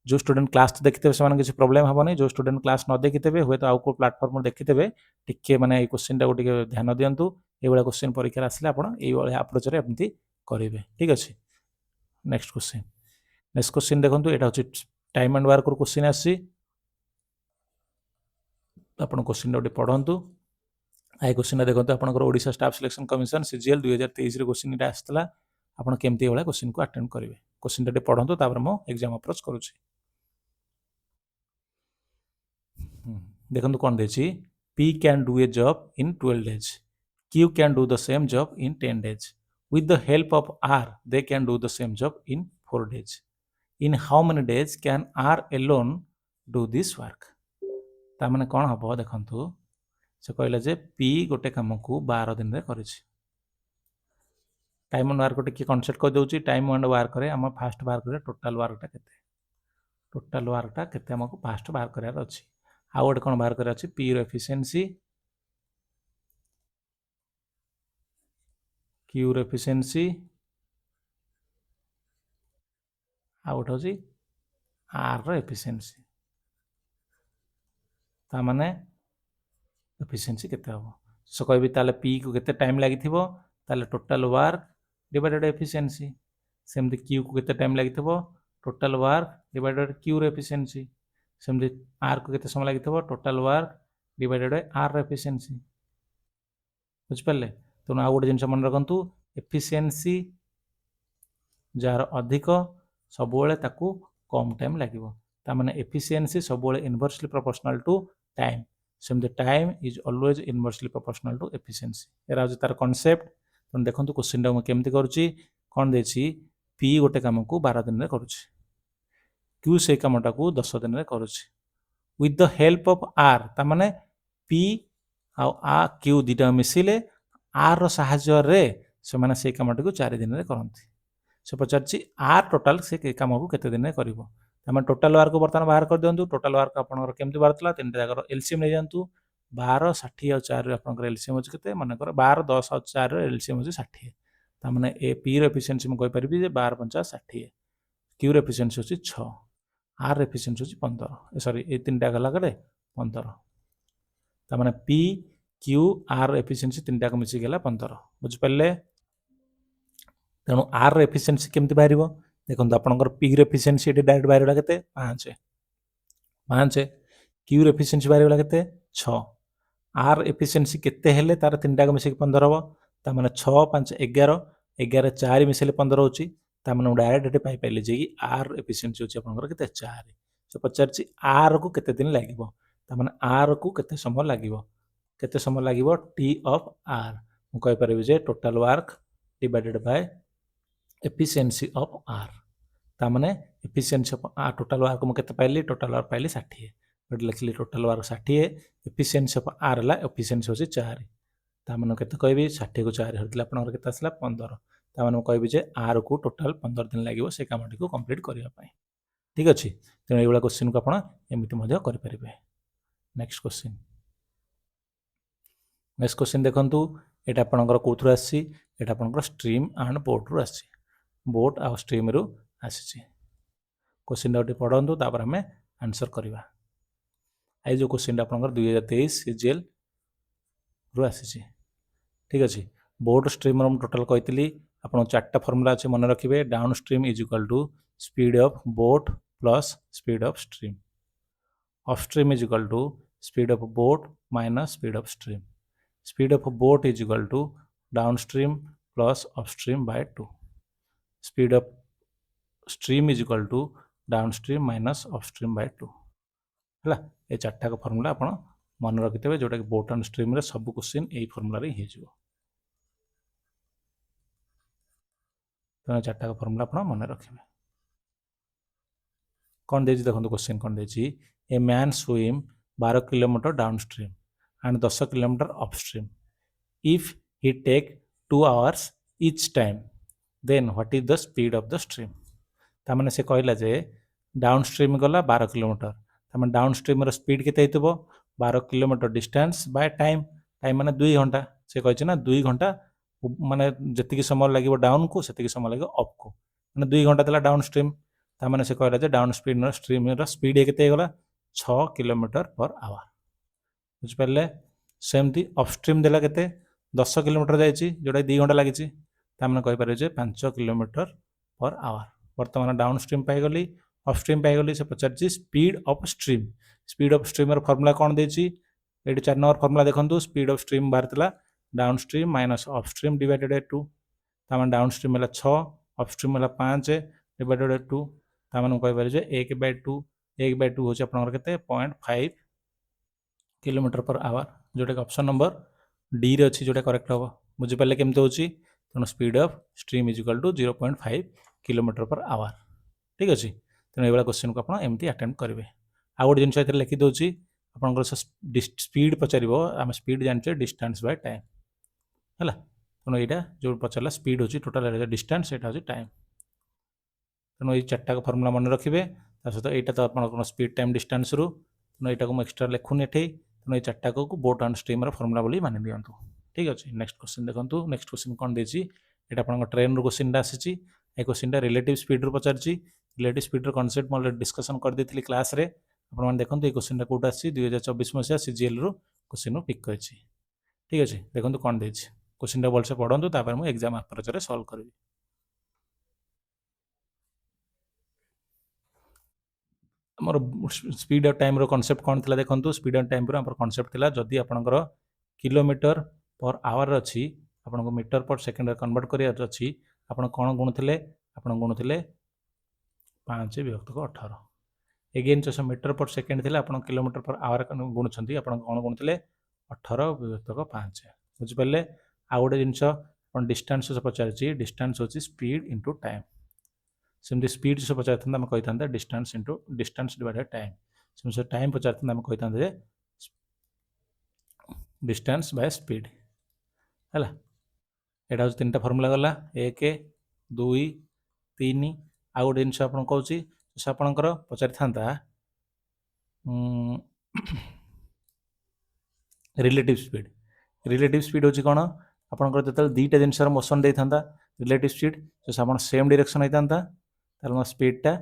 जो स्टूडेंट क्लास देखिते से किसी प्रॉब्लम हम नहीं जो स्टूडेंट क्लास न देखिते हुए तो आउ को प्लेटफॉर्म देखिते टिके माने ए क्वेश्चन टा टिके ध्यान दियंतु ए बळा क्वेश्चन परीक्षा आसिले आपण एई बळा अप्रोच रे एमती करिवे ठीक अछि नेक्स्ट क्वेश्चन देखो यहाँ हूँ टाइम एंड वर्क क्वेश्चन आसी क्वेश्चन गोटे पढ़ु आई क्वेश्चन देखो आपंकर Odisha staff selection commission CGL 2023 question ये आसाला आप केमती भाई क्वेश्चन को अटेंड करेंगे क्वेश्चन टे पढ़ु तापर मो एग्जाम अप्रोच करुच्ची देखो कौन देछि P can do a job in 12 days Q can do the same job in 10 days with the help of R they can do the same job in 4 days in how many days can R alone do this work ता माने कौन हम देखु से कहला J P गोटे कम को 12 दिन में कर time and work T concept कर दूसरी टाइम एंड वर्क आम फास्ट बाहर कर टोटाल वर्कटा केते टोटाल वर्कटा केते हमको फास्ट बाहर करार अच्छी आउ गोटे कौन बाहर करार पी रो एफिशिएंसी क्यू रो एफिशिएंसी आउ गोटे हूँ आर एफिशिएंसी ता माने एफिशिएंसी केते हबो सो कहबी ताले पी को केते टाइम लागिथिबो ताले टोटल वर्क डिवाइडेड एफिशिएंसी सेमती क्यू को केते टाइम लागिथिबो टोटल वर्क डिवाइडेड क्यू र एफिशिएंसी सेमती आर को केते समय लागिथिबो टोटल वर्क डिवाइडेड आर र एफिशिएंसी बुझ पाले तो आ गोटे जिनस मन रखंतु एफिशिएंसी जार अधिक सबुबले ताकू कम टाइम लागिवो ता माने एफिशिएंसी सबुबले इनवर्सली प्रोपोर्शनल टू टाइम सेमती time is always inversely proportional to efficiency एरा होची तार कांसेप्ट तो देखंतु क्वेश्चन टा केमती करूची कोन देची पी गोटे काम को 12 दिन रे करूची क्यू से कामटा को 10 दिन रे करूची with the help of R ता माने पी आ क्यू दिटा मिसिले आर रो सहाय्य रे से माने से कामटा को 4 दिन रे करंती से पचारची आर टोटल से काम को केते दिन रे करिवो तमे टोटल वर्क को बर्तन बाहर कर दियंतु टोटल वर्क आपनकर केमती बारतला तीनटा जागर एलसीएम ले जानतु 12 60 और 4 रे आपनकर एलसीएम होची केते माने कर 12 10 और 4 रे एलसीएम होची 60 ता माने ए पी रो एफिशिएंसी म कहि परिबी जे 12 50 60 क्यू रो एफिशिएंसी होची 6 आर रो एफिशिएंसी होची 15 सॉरी ए तीनटा गला गले 15 ता माने पी क्यू आर एफिशिएंसी तीनटा को मिसी गेला 15 बुझ पल्ले तेणु आर एफिशिएंसी केमती बाहर देखो आपंकर पी एफिशिएंसी डायरेक्ट बाहर के 5 5 क्यू एफिशिएंसी बाहर के 6 आर एफिशिएंसी केते हेले तार तीनटा को मिसिक 15 हम ता माने 6 5 11 11 4 मिसेले 15 होची ता माने डायरेक्ट पाई पाइले जे आर एफिशिएंसी होची आपनकर केते 4 से पचारची आर को केते दिन लागिवो ता माने आर को केते समय लागिवो टी ऑफ आर मु कहि परबे जे total work divided by efficiency of R ता माने efficiency of R total work मु केते पाइली टोटल वर्क पाइली 60 बट लिखली total work 60 efficiency of R ला एफिशिएंसी होची 4 ता माने केते कहबी 60 को 4 हरतले आपनकर केते आसला 15 ता माने कहबी जे आर को टोटल 15 दिन लागिवो से कामटी को कंप्लीट करिया पई ठीक अछि तेन एबला क्वेश्चन को आपण एमिति मध्य करि परिबे नेक्स्ट क्वेश्चन देखंतु एटा आपनकर कोथुर आसी एटा आपनकर स्ट्रीम एंड बोट रु आसी बोट आ स्ट्रीम रु आसी क्वेश्चन डाउट पढ़ंतु तापर हमें आंसर करबा आई जो क्वेश्चन आपनकर 2023 सीजीएल रु आसी ठीक अछि बोट स्ट्रीम रो टोटल कहितली आपन चारटा फार्मूला अछि मन रखिबे downstream is equal to speed of boat plus speed of stream upstream is equal to speed of boat minus speed of stream speed of boat is equal to downstream plus upstream by 2 speed of stream is equal to downstream minus upstream by 2 है ये चार्टा का formula आपण मन रखिथे जोटा कि boat and stream रे सब question यही फॉर्मूला रे हे जिवो तो चार्टा का फॉर्मूला आपण मन रखिबे कौन देजी देखो क्वेश्चन कौन देजी a man swim 12 kilometre downstream and 10 kilometre upstream if he take 2 hours each time then what is the speed of the stream ता माने से कहला जे डाउनस्ट्रीम गला 12 किलोमीटर ता माने डाउनस्ट्रीम रो स्पीड केते हेतबो 12 kilometre distance by time time माने 2 घंटा से कहछ ना 2 घंटा माने जति समय लागिवो डाउन को सेति समय लागिवो अप को माने 2 घंटा देला डाउनस्ट्रीम ता माने से कहला जे डाउन स्पीड रो स्ट्रीम रो स्पीड केते गला 6 किलोमीटर पर आवर बुझिपारे सेमती अपस्ट्रीम देला केते 10 किलोमीटर जाइए जोटा 2 घंटा लगी मैंने कहीपर 5 किलोमीटर पर आवर बर्तमान डाउनस्ट्रीम पाईगली अपस्ट्रीम पाईगली से पचार स्पीड ऑफ स्ट्रीम फॉर्मूला कौन देती ये 4 नंबर फॉर्मूला देखो स्पीड ऑफ स्ट्रीम बाहर डाउनस्ट्रीम माइनस अपस्ट्रीम डिवाइडेड 2 तामान डाउनस्ट्रीम है 6 अपस्ट्रीम है 5 डिवाइडेड 2 तामान कहीपर 1/2 1/2 हूँ आपके 0.5 किलोमीटर पर आवर जोटा ऑप्शन नंबर डी रे अच्छी जोटा करेक्ट हम बुझीपारे केमती होची तेणु speed of stream is equal to 0.5 kilometre per hour ठीक अच्छे तेणु ये क्वेश्चन को आप एमती अटेम्प्ट करेंगे आउ गोटे जिन लिखी दूसरी आपंकर स्पीड पचार आम स्पीड जानते डिस्टेंस बाय टाइम है तेणु यहाँ जो पचारा स्पीड होची टोटाल डिस्टेंस यहाँ हूँ टाइम तेणु ये 4टा फॉर्मूला मन रखिए सहित यहाँ तो आप स्पीड टाइम डिस्टेंस रू तेणु यहाँ मुझे एक्सट्रा लिखुनी एठे तेणु ये 4टा को बोट एंड स्ट्रीम फॉर्मूला बोली मानि दिंतु ठीक अच्छे नेक्स्ट क्वेश्चन देखो नेक्स्ट क्वेश्चन कौन देती ये आप ट्रेन रू क्वेश्चन आसी क्वेश्चन रिलेटिव स्पीड रू पचार रिलेटिव स्पीड कनसेप्ट मैं अलरेडी डिस्कसन कर देती क्लास रे आपण मैंने देखो ये क्वेश्चन कौट आसी 2024 मसीहा सीजीएल रु क्वेश्चन पिक कर ठीक अच्छे देखो कौन दे क्वेश्चन भलसे पढ़ू तापर मुझे एग्जाम अप्रोच सल्व करी आमर स्पीड ऑफ टाइम रो कॉन्सेप्ट कौन थिला देखंतु स्पीड ऑफ टाइम रो कॉन्सेप्ट थिला जदि आपनकर किलोमीटर पर आवर अच्छी आपन मीटर पर सेकेंड रे कन्वर्ट करिया अच्छी आपन कोन गुणुथिले आपन गुणुथिले 5 विभक्त 18 एगेन जो मीटर पर सेकेंड थिला आपन किलोमीटर पर आवर गुणुछंती आपन कोन गुणुथिले 18 विभक्त 5 बुझि पल्ले आ गोटे जिंस आपन डिस्टेंस पचारछि डिस्टेंस होछि स्पीड इनटू टाइम सेमती स्पीड जो पचार आम कही distance into distance divided time सेमती टाइम पचार आम कही डिस्टेंस बाय स्पीड है यहाँ हूँ 3टा फर्मूला गला 1 2 3 आउ गोटे जिन आप कौच आपणकर पचारि था रिलेटिव स्पीड हूँ कौन आपंकर जो दुईटा जिनसर मोशन दे था रिलेटिव स्पीड जो आप सेम डायरेक्शन होता तार स्पीडटा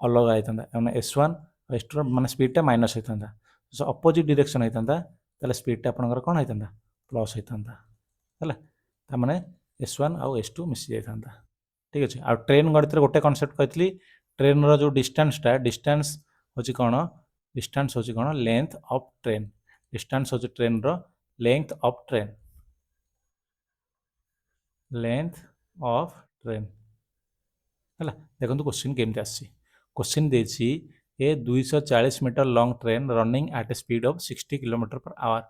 अलग होता S1 S2 मान स्पीडटा माइनस होता सो अपोजिट डायरेक्शन होता स्पीडटा आपंकर कौन होता प्लस होता है मैंने S1 आउ S2 मिसी जाता ठीक अच्छे आ ट्रेन गणित गोटे कनसेप्ट कही ट्रेन रो डिस्टेंसटा डिस्टेंस हूँ कौन डिस्टेंस हूँ कौन लेंथ ऑफ ट्रेन डिस्टेंस हूँ ट्रेन रो length of train length of train है देखो क्वेश्चन केमती आसी क्वेश्चन देछि a 240 metre long train running at a speed of 60 kilometre per hour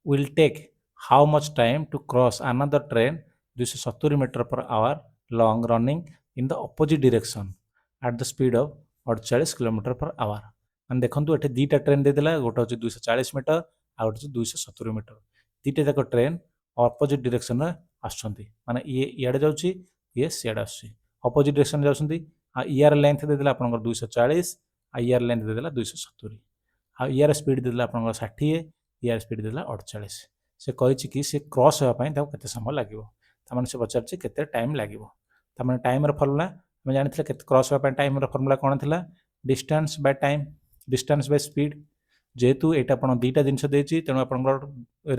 will take how much time to cross another train 270 metre per hour long running in the opposite direction at the speed of 48 kilometre per hour मैंने देखो ये दुईटा train देदेला गोटे हूँ 240 metre आ गोटे 270 metre दुईटा जाक train opposite direction आसुँच माने ये इे जाऊँगी ये सियाड़े आसूँ अपोजिट डायरेक्शन जाऊँगी यार लेंथ देदेला आप 240 यार लेंथ देदेला 270 यार स्पीड देदेला आप 60 यार स्पीड देदेला 48 से कही कि सी क्रॉस होगापी के समय लगे ताने से पचार के टाइम लगे ताने टाइम फर्मूला आम जानी क्रॉस होगापी टाइम फर्मूला कौन थी distance by time distance by speed जेहेतु यहाँ आप दुईटा जिन तेणु आप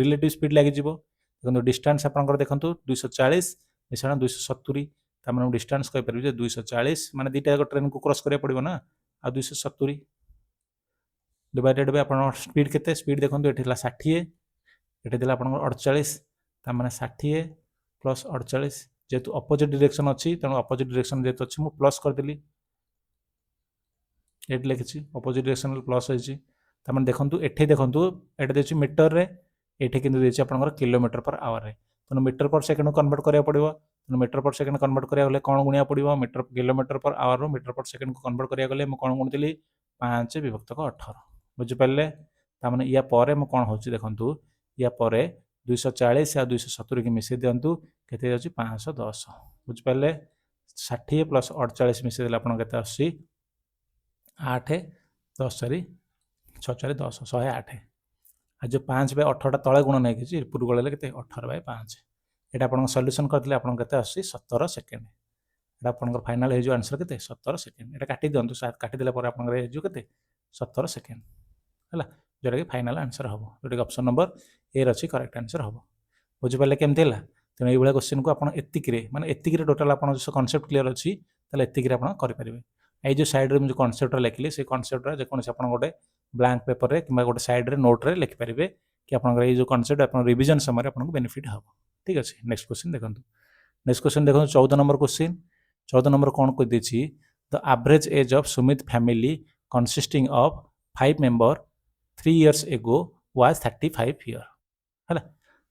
रिलेटिव स्पीड लगे देखो डिस्टेंस आप देखो 240 मिश्रण 270 तार डिस्टेंस कहीपर 240 माने दुईटा जाक ट्रेन को क्रॉस करा पड़ो ना आ 270 डिवाइडेड बाय आप स्पीड के स्पीड देखो ये 60 ये आप 48 तार 60 प्लस 48 जेहेतु अपोजिट डायरेक्शन अच्छी तेणु अपोजिट डायरेक्शन जेहेतु अच्छी मुझे प्लस करदेली ये लिखी अपोजिट डायरेक्शन प्लस होती तार देखो ये देखो ये देखिए मीटर रे ये कि आप किलोमीटर पर आवर रे तेणु मीटर पर सेकेंड कन्वर्ट करा पड़ो तेणु मीटर पर सेकेंड कन्वर्ट करा कौन गुणिया पड़ो मीटर किलोमीटर पर आवर रू मीटर पर सेकेंड को कन्वर्ट करा गले कौन गुणुली 5 विभक्त 18 बुझिपारे ताने या पर मुझे कौन हो देखूँ या पर 240 या 270 की मिसई दिंतु के 510 बुझिपारे 60 प्लस 48 मिसई देते आप 8 10 4 6 4 10 108 आ जो 5 बाय 18 तले गुण नहीं कि पूर्व गले के 18 बाय 5 यहाँ आप सल्यूशन करते आप 17 सेकेंड ये आप फाइनाल हो आंसर के 17 सेकेंड ये काटी दिंतु काटिदेला आप 17 सेकेंड है जोटा कि फाइनाल आंसर हम जोटा कि ऑप्शन नंबर ए अच्छी करेक्ट आंसर हम बुझिपारे केमती है तेणु ये क्वेश्चन को आप माने एतिक टोटाल आप कनसेप्ट क्लीयर अच्छी एतिक आप करेंगे ये जो सैड्रे मुझे कनसेप्ट लिखिली से कनसेप्ट जेकोसी आप गोटे ब्लांक पेपर कि गोटे सैड्रे नोट्रे लिखिपारे कि आप जो कनसेप्ट आप रिविजन समय आपको बेनिफिट हम ठीक अच्छे नेक्स्ट क्वेश्चन देखो नेक्स्ट क्वेश्चन देखो 14 नंबर क्वेश्चन 14 नंबर कौन कही the average age of Sumit family consisting of 5 member 3 years ago was 35 year है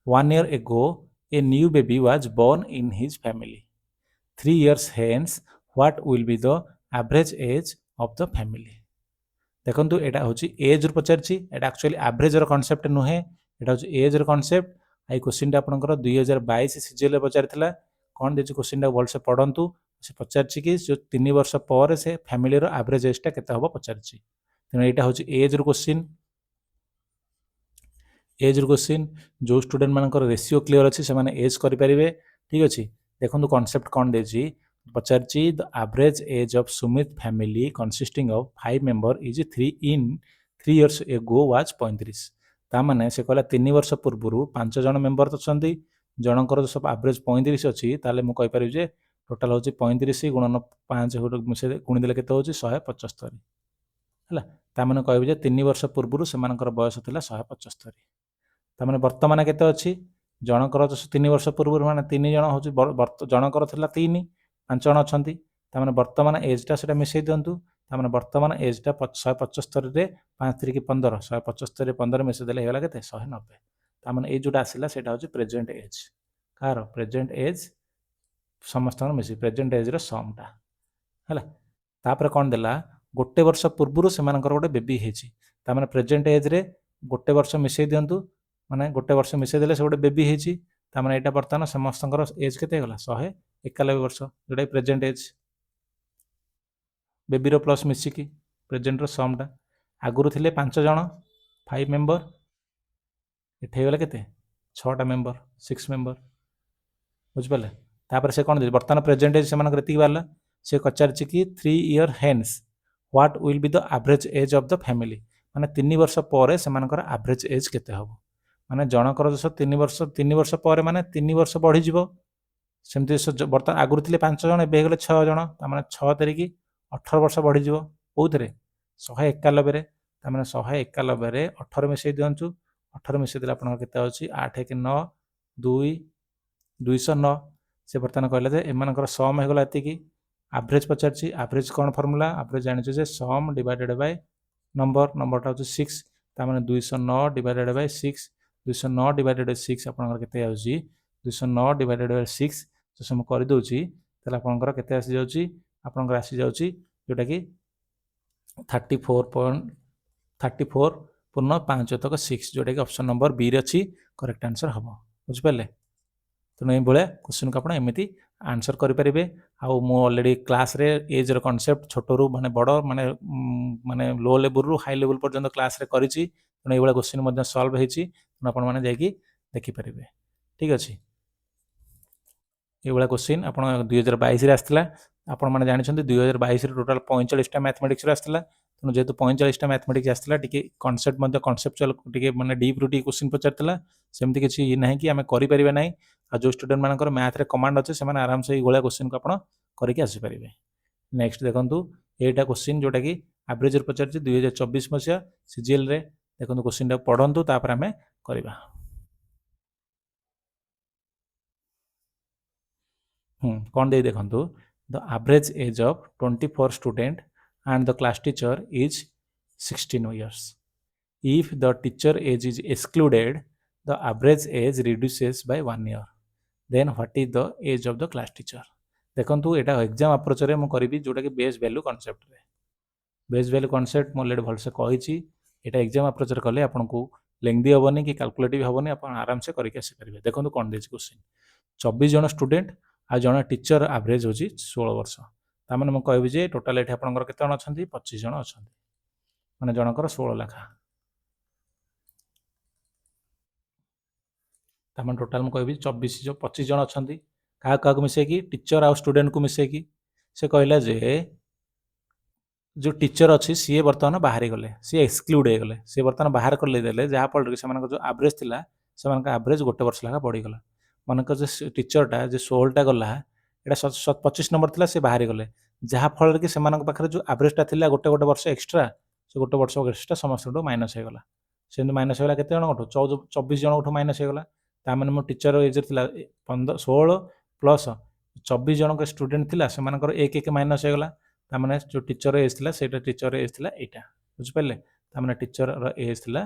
1 year ago a new baby was born in his family 3 years hence what will be the average age of the family देखो यहाँ हूँ as रू पचार actually average concept नुहे यहाँ हूँ as concept आई question आपंकर 2022 CGL पचार कौन देखिए क्वेश्चन भलसे पढ़ु से पचार कि जो 3 वर्ष पर से फैमिली एवरेज एजटा के पचार तेणु यहाँ हूँ एज रू क्वेश्चन एज रू क्वेश्चन जो स्टूडेंट मान रेसीो क्लीयर अच्छी से एज करेंगे ठीक अच्छे देखो कनसेप्ट कौन देती पचारची the average age of Sumit family consisting of 5 member is 3 years ago was 35 तामाने से कहला 3 वर्ष पूर्व 5 जन मेंबर अछंती जनकर सब एवरेज 35 अछि ताले मु कहि परिबे जे टोटल होची 35 गुणन 5 मिसे गुणी देले केते होची 175 हला तामाने कहबे जे 3 वर्ष पूर्व सेमानकर बयस थिला 175 तामाने वर्तमान केते अछि जनकर 3 वर्ष पूर्व माने 3 जन होची जनकर थिला 3 5 जन अछंती तामाने वर्तमान एजटा सेटा मिसै दियंतु तामाने वर्तमान एजटा 175 रे 5 3 की 15 175 रे 15 मिसै देले हेला केते 190 तामाने ए जोटा आसिला सेटा होची प्रेजेंट एज कार प्रेजेंट एज समस्त मिसी प्रेजेंट एज रो समटा हला तापर कोन देला गोटे वर्ष पूर्व सेमानकर गोटे बेबी हेची तामाने प्रेजेंट एज रे गोटे वर्ष मिसै दियंतु माने गोटे वर्ष मिसै देले से गोटे बेबी हेची तामाने एटा वर्तमान समस्तकर एज केते गला 191 वर्ष जोटा प्रेजेंट एज बेबी रो प्लस मिसिकी प्रेजेंट रो समटा आगुरु थिले 5 जन 5 मेंबर एठे गला केते 6टा मेंबर 6 मेंबर बुझ पाले तापर से कोन दे वर्तमान प्रेजेंट एज सेमानकर एति बारला से पचारछि कि 3 year hence what will be the average age of the family माने 3 वर्ष परे सेमानकर एवरेज एज केते हबो माने जनकर जस 3 वर्ष परे माने 3 वर्ष बढ़ी जिवो सेमति वर्तमान आगुरु थिले 5 जन एबे हेगले 6 जन तामाने 6 तारिकी 18 वर्ष बढ़ी जिवो कोउथरे 191 रे तामाने 191 रे 18 मिसै दियंचु 18 मिसै दिला आपन केते होची 8 1 9 2 209 से बर्तमान कहले जे एमानकर सम हेगला एतिकी एवरेज पचारछि एवरेज कोन फार्मूला एवरेज जानिछु जे सम डिवाइडेड बाय नंबरटा होची 6 तामाने 209 डिवाइडेड बाय 6 209 डिवाइडेड बाय 6 आपनकर केते आउची 209 डिवाइडेड बाय 6 तो सम करि दोची तला आपनकर केते आसी जाउची आपनकर आसी जाउची जोटा कि 34.34 पूर्ण 5 तक 6 जोटा कि ऑप्शन नंबर बी रे अछि करेक्ट आंसर हबो बुझ पाले तेणु ये क्वेश्चन को आप एमती आंसर करेंगे आउ मु ऑलरेडी क्लास रे एज रो कांसेप्ट छोट रू माने बड़ माने माने लो लेवल रू हाई लेवल पर्यंत क्लास रे करिछि तेणु ये क्वेश्चन मध्य सॉल्व होईछि तेणु आपण माने जाई देखि परिबे ठीक अछि ये क्वेश्चन आपण 2022 रे आस्थिला आपण माने जानि छथि 2022 रे टोटल 45 टा मैथमेटिक्स रे आस्थिला तेणु जेतु 45 टा मैथमेटिक्स आस्थिला टिके कांसेप्ट मध्य कांसेप्चुअल टिके माने डीप रू टिके क्वेश्चन पचारतिला सेमति किछि नाही कि आमे करि परिबे नाही आ जो स्टूडेंट मानकर मैथ रे कमांड अच्छे से आराम से ये क्वेश्चन को आप करके आसीपारे नेक्स्ट देखो एटा क्वेश्चन जोटा कि एवरेज पचार 2024 मसीहा सीजीएल रे देखो क्वेश्चन पढ़ंतु तापर आमे करबा कौन दे देखो the average age of 24 student and the class teacher is 16 years if the teacher age is excluded the average age reduces by 1 year then what is the age of the class teacher देखंतु एटा exam approach रे मु करबी जोटा कि base value concept रे base value concept मु already भल से कहिछि एटा एग्जाम अप्रोच रे कले आपन को लेंथी हबनी कि कैलकुलेटिव हबनी आपन आराम से करके आसी परिबे देखंतु कोन देछि क्वेश्चन 24 जन स्टूडेंट आ जन टीचर एवरेज होछि 16 वर्ष ता माने मु कहबी जे टोटल एठी आपनकर केते जन अछंती 25 जन अछंती माने जनकर 16 लाखा तामान टोटाल मुझे कहि 24 जो 25 जन अच्छा क्या मिसेकी टीचर आउ स्टूडेंट को मिसेकी से कहला जे जो टीचर अच्छी सी बर्तमान बाहरी गले सी एक्सक्लूड हो गले सी बर्तमान बाहर कर देले जहाँफल से जो एवरेज थिला से एवरेज गोटे वर्ष लगा बढ़ीगला मनक जो टीचरटा जो 16टा गला यहाँ 25 नंबर थिला से बाहरी गले जहाँफल कि पाखे जो एवरेजटा थिला गोटे गोटे वर्ष एक्सट्रा से गोटे वर्ष एक्सट्रा समस्त माइनस हो गला से माइनस होगा केते जन 24 जन माइनस होगा ताମାନେ मो टीचर एज थिला 16 प्लस 24 जन के स्टूडेंट थिला से मानकर 1 1 माइनस होगला ताମାନେ जो टीचर एज थिला सेटा टीचर एज थिला एटा बुझ पाले ताମାନେ टीचर र एज थिला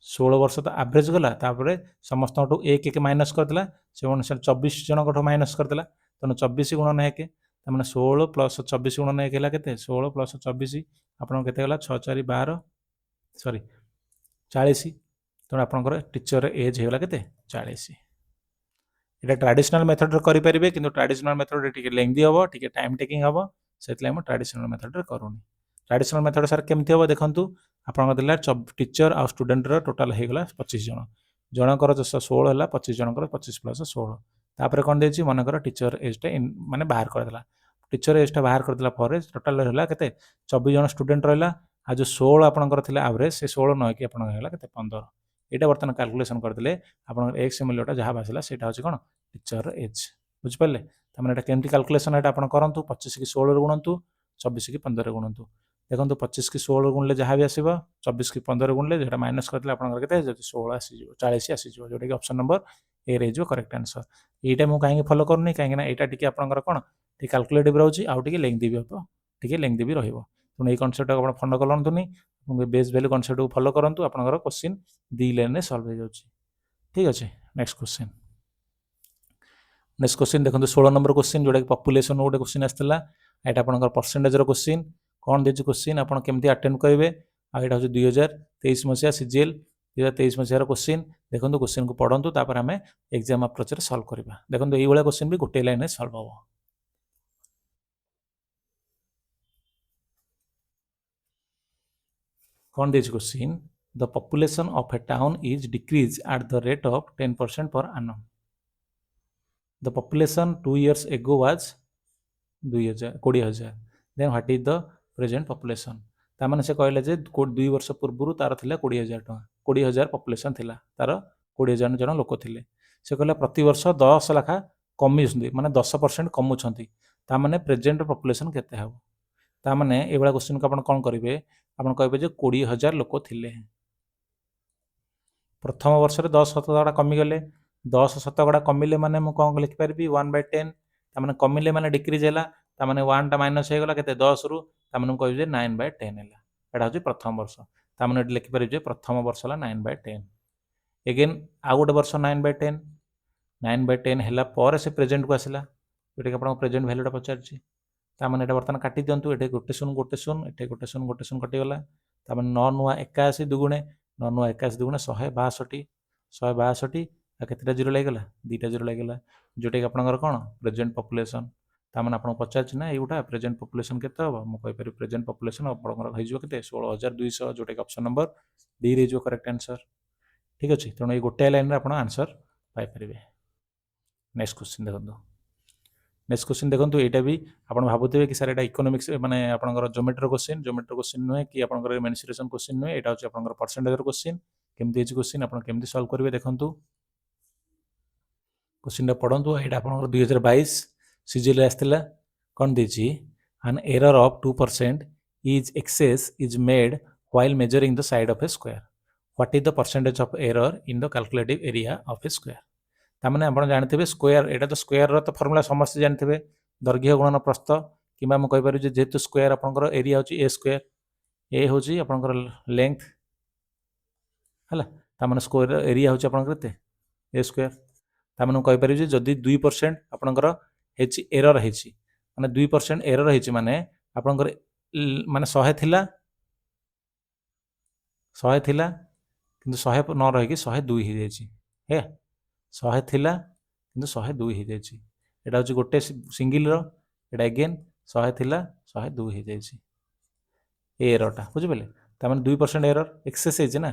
16 वर्ष तो एवरेज गला तापरे समस्त 1 1 माइनस कर दिला से अनुसार 24 जन को माइनस कर दिला तनो 24 गुणन 1 ताମାନେ 16 प्लस 24 गुणन 1 हैला केते 16 प्लस 24 आपन केते गला 6 4 12 सॉरी 40 तेणु आपंकर टीचर एज होगा के 40 ये ट्रेडिशनल मेथड करेंगे कि ट्रेडिशनल मेथड टे लेंथी हम टे टाइम टेकिंग हम से ट्रेडिशनल मेथड करूनी ट्रेडिशनल मेथड सर केमती हम देखूँ आप टीचर आ स्टूडेंट टोटाल होगा 25 जन जनकर 16 है 25 जनकर 25 प्लस 16 तापर कौन देछि मनकर टीचर एजटा माने बाहर करदेला टीचर एजटा बाहर करदेला पर टोटल रहला केते 24 जन स्टूडेंट रहला आ जो 16 आपनकर थिला एवरेज से 16 न कि आपन हैला केते 15 एटा बर्तन कैलकुलेशन करदेले आपन एक्स मूल्यटा जहाँ बासिला सेटा होछि कोन टीचर एज बुझ पाले तमने एटा केमती कैलकुलेशन एटा आपन करंतु 25 की 16 रे गुणंतु 24 की 15 रे गुणंतु देखंतु 25 की 16 गुणले जहाँ भी आसीबो 24 की 15 गुणले जेटा माइनस करदेले आपन केते 16 आसी जिवो 40 आसी जिवो जोटा कि ऑप्शन नंबर ए रे जो करेक्ट आंसर एटा मु काहे फॉलो करनी काहे ना एटा टिके आपनकर कोन टिके कैलकुलेटिव रहउची आउ टिके लेंथी भी हो टिके लेंथी भी रहिबो तुम ए कांसेप्ट को आपण फॉलो करंतुनी बेस वैल्यू कांसेप्ट को फॉलो करंतु आपनकर क्वेश्चन दी लाइन रे सॉल्व हो जाउची ठीक अछि नेक्स्ट क्वेश्चन नेक्स्ट क्वेश्चन देखो 16 नंबर क्वेश्चन जोटा पॉपुलेशन गोटे क्वेश्चन आसला एटा आपनकर परसेंटेज रो क्वेश्चन कौन देछि क्वेश्चन आपन केमती अटेंड करिवे आ एटा हो 2023 मसिया सीजीएल 2023 मसिया रो क्वेश्चन देखो क्वेश्चन को पढंतु तापर हमें एग्जाम अप्रोच रे सॉल्व करबा देखो एई वाला क्वेश्चन भी गोटे लाइन रे सॉल्व हो कौन देछि question the population of a town is decrease at the rate of 10% per annum the population 2 years ago was 20,000 then what is the present population तामाने से कहले जे 2 वर्ष पूर्व तार थिला 20,000 टका 20,000 पॉपुलेशन थिला तार 20,000 जन लोक थिले से कहले प्रति वर्ष 10 लाखा कमी माने 10% कमुछंती तामाने प्रेजेंट पॉपुलेशन केते हबो तामाने एबला क्वेश्चन को आपण कोन करिवे आपण कहबे जे 20,000 लोक थिले प्रथम वर्ष रे 10 शतकड़ा कमी गले 10 शतकड़ा कमिले माने मु कौन लिखिपारि 1/10 तामाने कमिले माने डिक्रीज हैला तामाने 1 टा माइनस हे गला केते 10 रु तामाने कहबे जे 9/10 हैला एटा होची प्रथम वर्ष तामाने लिखिपारि जे प्रथम वर्ष हला 9/10 अगेन आ गोटे वर्ष 9/10 9/10 हैला पर से प्रेजेंट को आसिला एटा के आपण प्रेजेंट वैल्यूटा पचारची तामाने एटा वर्तमान काटी दियंतु एटे गोटे शून एटे गोटे शून कटि गला तामाने 9 नुआ 81 दुगुणे 9 नुआ 81 दुगुणे 162 162 आ केतेटा जीरो लागला दुईटा जीरो लागला जोटा कि आपनकर कोन प्रेजेंट पॉपुलेशन तामाने आपण पचारछि ना एउटा प्रेजेंट पॉपुलेशन केते हबो मु कहि पारि प्रेजेंट पॉपुलेशन आपनकर होई जबो केते 16200 जोटा कि ऑप्शन नंबर डी रे जो करेक्ट आंसर ठीक अछि तनो ए गोटे लाइन रे आपण आंसर पाइ परिबे नेक्स्ट क्वेश्चन देखंतु नेक्स्ट क्वेश्चन देखंतु एटा भी आपण भाबुथिबे कि सर एटा इकोनॉमिक्स माने आपनकर ज्योमेट्री क्वेश्चन नुहे कि आपनकर मेंसुरेशन क्वेश्चन नुहे एटा होछि आपनकर परसेंटेज रो क्वेश्चन केमति हेछि क्वेश्चन आपण केमति सॉल्व करिवे देखंतु क्वेश्चन पढ़ु ये आप 2022 सीजीएल आसला कौन देछि an error of 2% is excess is made while measuring the side of a square what is the percentage of error in the calculative area of a square तामाने आपण जानथिबे स्क्वायर एटा तो स्क्वायर रो तो formula समस्त जानथिबे दैर्घ्य गुणन प्रस्थ किबा हम कहि पारु जे जेतु square आपनकर area होची a square a होची आपनकर लेंथ हला तामाने स्क्वायर एरिया होची आपनकर ते a स्क्वायर तामाने कहि पारु जे जदी 2% आपनकर हेची एरर हेची माने 2% एरर हेची माने आपनकर माने 100 थिला किंतु 100 न रही कि 102 ही जायछि हे 100 थिला किंतु 102 ही जायछि एटा होची गोटे सिंगल रो एटा अगेन 100 थिला 102 ही जायछि एररटा बुझि पले तामाने 2% एरर एक्सेस हेछि ना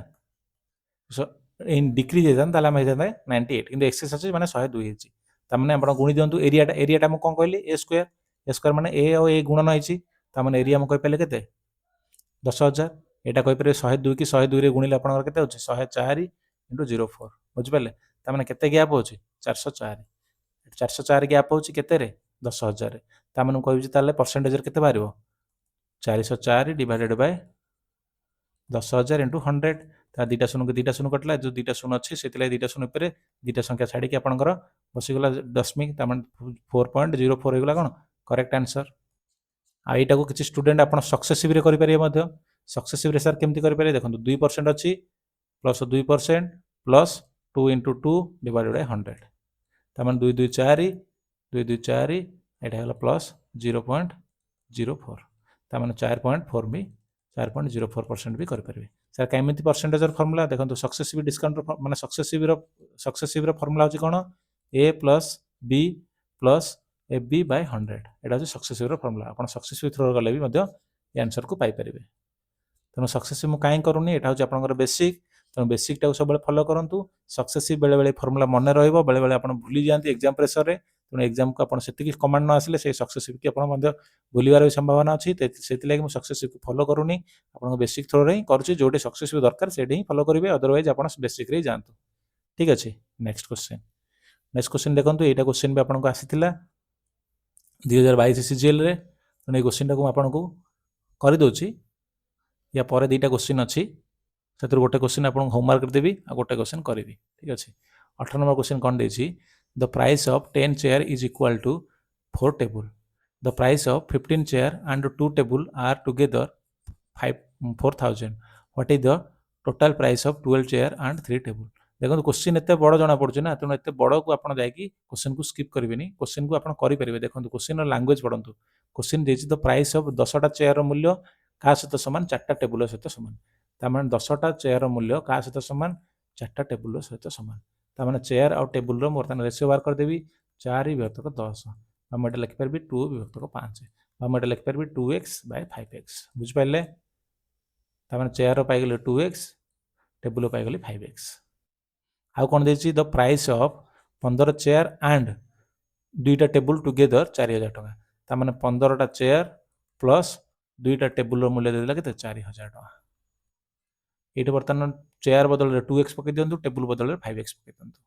इन डिक्रीज हेतन ताला मे हेतन 98 किंतु एक्सेस अछि माने 102 हेछि तामाने आपण गुणी दियंतु एरियाटा म कोन कहली a स्क्वायर माने a और a गुणन हेछि तामाने एरिया म कहि पले केते 10000 एटा कहि परे 102 की 102 रे गुणिले आपनकर केते होछि 104 * 04 बुझि पले तामाने केते गैप होछि 404 गैप होछि केते रे 10000 रे तामाने कहबि जे ताले परसेंटेज रे केते बारिबो 404 डिवाइडेड बाय 10000 * 100 ता दीटा शून कटला जो दीटा शून अछि सेतिले दीटा शून ऊपर दीटा संख्या छाडी कि आपनकर बसी गला दशमिक तामन 4.04 हेगला कोन करेक्ट आंसर आ एटा को किछि स्टूडेंट आपन सक्सेसिव रे करि परिए मध्य सक्सेसिव रे सर केमति करि परिए देखंतु 2% अछि plus 2% plus 2 * 2 divided by 100 तामन 224 Etah Hella plus 0.04 तामन 4.4 मी 4.04% भी करि परिबे सर केमिति परसेंटेज फार्मूला देखंतु सक्सेसिव डिस्काउंट माने सक्सेसिव रो फार्मूला होची कोन a + b + ab / 100 एटा होची सक्सेसिव रो फार्मूला आपण सक्सेसिव थ्रो गले भी मध्य ए आंसर को पाई परिबे तनो सक्सेसिव मु काई करूनी एटा होची आपनकर बेसिक तेणु बेसिकटा सब फॉलो करूँ सक्सेसिव बेले बेले फर्मुला मन रहा बेले बेले आप भूली जाती एग्जाम प्रेसर रे तेणु एग्जाम को आप से कमांड न आसिले से सक्सेसिव की आप भूलिबार भी संभावना अच्छी से सक्सेसिव फॉलो करूनी आप बेसिक थ्रो ही करुँच जो सक्सेसिव दरकार से ही फॉलो करेंगे अदरवाइज आप बेसिक रे जातु ठीक अच्छे नेक्स्ट क्वेश्चन देखो यहाँ क्वेश्चन भी आपको आसी 2022 सीजीएल रे तेणु ये क्वेश्चन टाक आपको करदे या पर दुईटा क्वेश्चन अच्छी से गोटे क्वेश्चन आप होमवर्क देवी आ गोटे क्वेश्चन करी ठीक अच्छे 18 नंबर क्वेश्चन कौन देती the price of 10 chair is equal to 4 table the price of 15 chair and 2 table are together 4000 what is the total price of 12 chair and 3 table देखो क्वेश्चन एत बड़ जना पड़े ना तेणु एत बड़ को आप क्वेश्चन को स्किप करेंगे क्वेश्चन को आप करेंगे देखो क्वेश्चन लैंग्वेज पढ़ू क्वेश्चन देती द प्राइस ऑफ 10टा चेयर मूल्य क्या सहित सामान 4टा टेबुल सहित सामान तार 10टा चेयर मूल्य क्या सहित सामान 4टा टेबुल सहित सामान तार चेयर आउ टेबुल बर्तमान रेसियो बाहर करदेवी 4 विभक्त 10 मुझे लिखिपारि 2 विभक्त 5 मुझे लिखिपारि 2x by 5x बुझिपारे तार चेयर पाइगले 2x टेबुल पाइगले 5x आउ कौन देती the price of 15 chair and 2टा टेबुल टुगेदर 4000 टका तार 15टा चेयर प्लस 2टा टेबुल मूल्य देदेला के 4000 टका ये बर्तमान चेयर बदल 2x पकई दिंतु टेबुल बदल 5x पकई दिंतु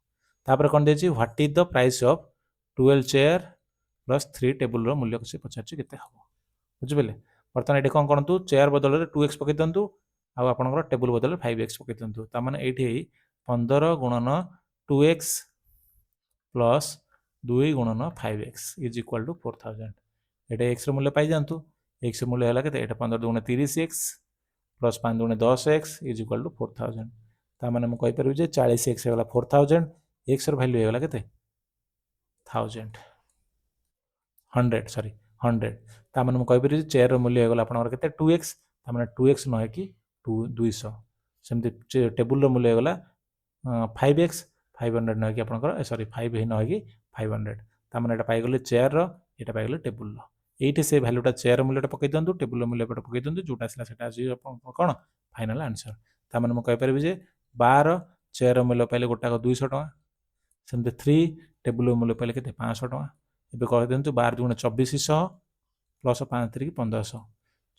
तापर कौन देती what is the price of 12 chair plus 3 table मूल्य को पचार के हम बुझिपारे बर्तमान ये कौन करूँ चेयर बदल 2x पकई दिंतु आपर टेबुल बदल 5x पकई दिंतु तार ये 15 गुणन 2x प्लस 2 गुणन 5x इज इक्वाल टू 4000 ये एक्स मूल्य पाई जातु एक्स मूल्य है के 15 दुगुणे 30x प्लस 5 दुगुणे 10x इज इक्वाल टू 4000 तार मुझे कहीपर 40x होगा 4000 एक्स भैल्यू होगा के 1000 100 सॉरी 100 तार मुझे कहीपर चेयर मूल्य होगा आपके 2x तार 2x न कि 200 सेमती टेबुल मूल्य होगा 5x 500 न कि आप सॉरी 5 ही न कि 500 तार यहाँ पाइगले चेयर यहाँ पाइगले टेबुल ये से भैल्यूटा चेयर मूल्य पकई दिंतु टेबुल मूल्य पकई दिंतु जोटा आसा से कौन फाइनाल आंसर तार मैंने मुझे कहीपर 12 चेयर मूल्य पाइले गोटाक 200 टका सेमती 3 टेबुल मूल्य पाइले के 500 टका ये कह दिंतु 12 दुगुणे 2400 प्लस 5 3 1500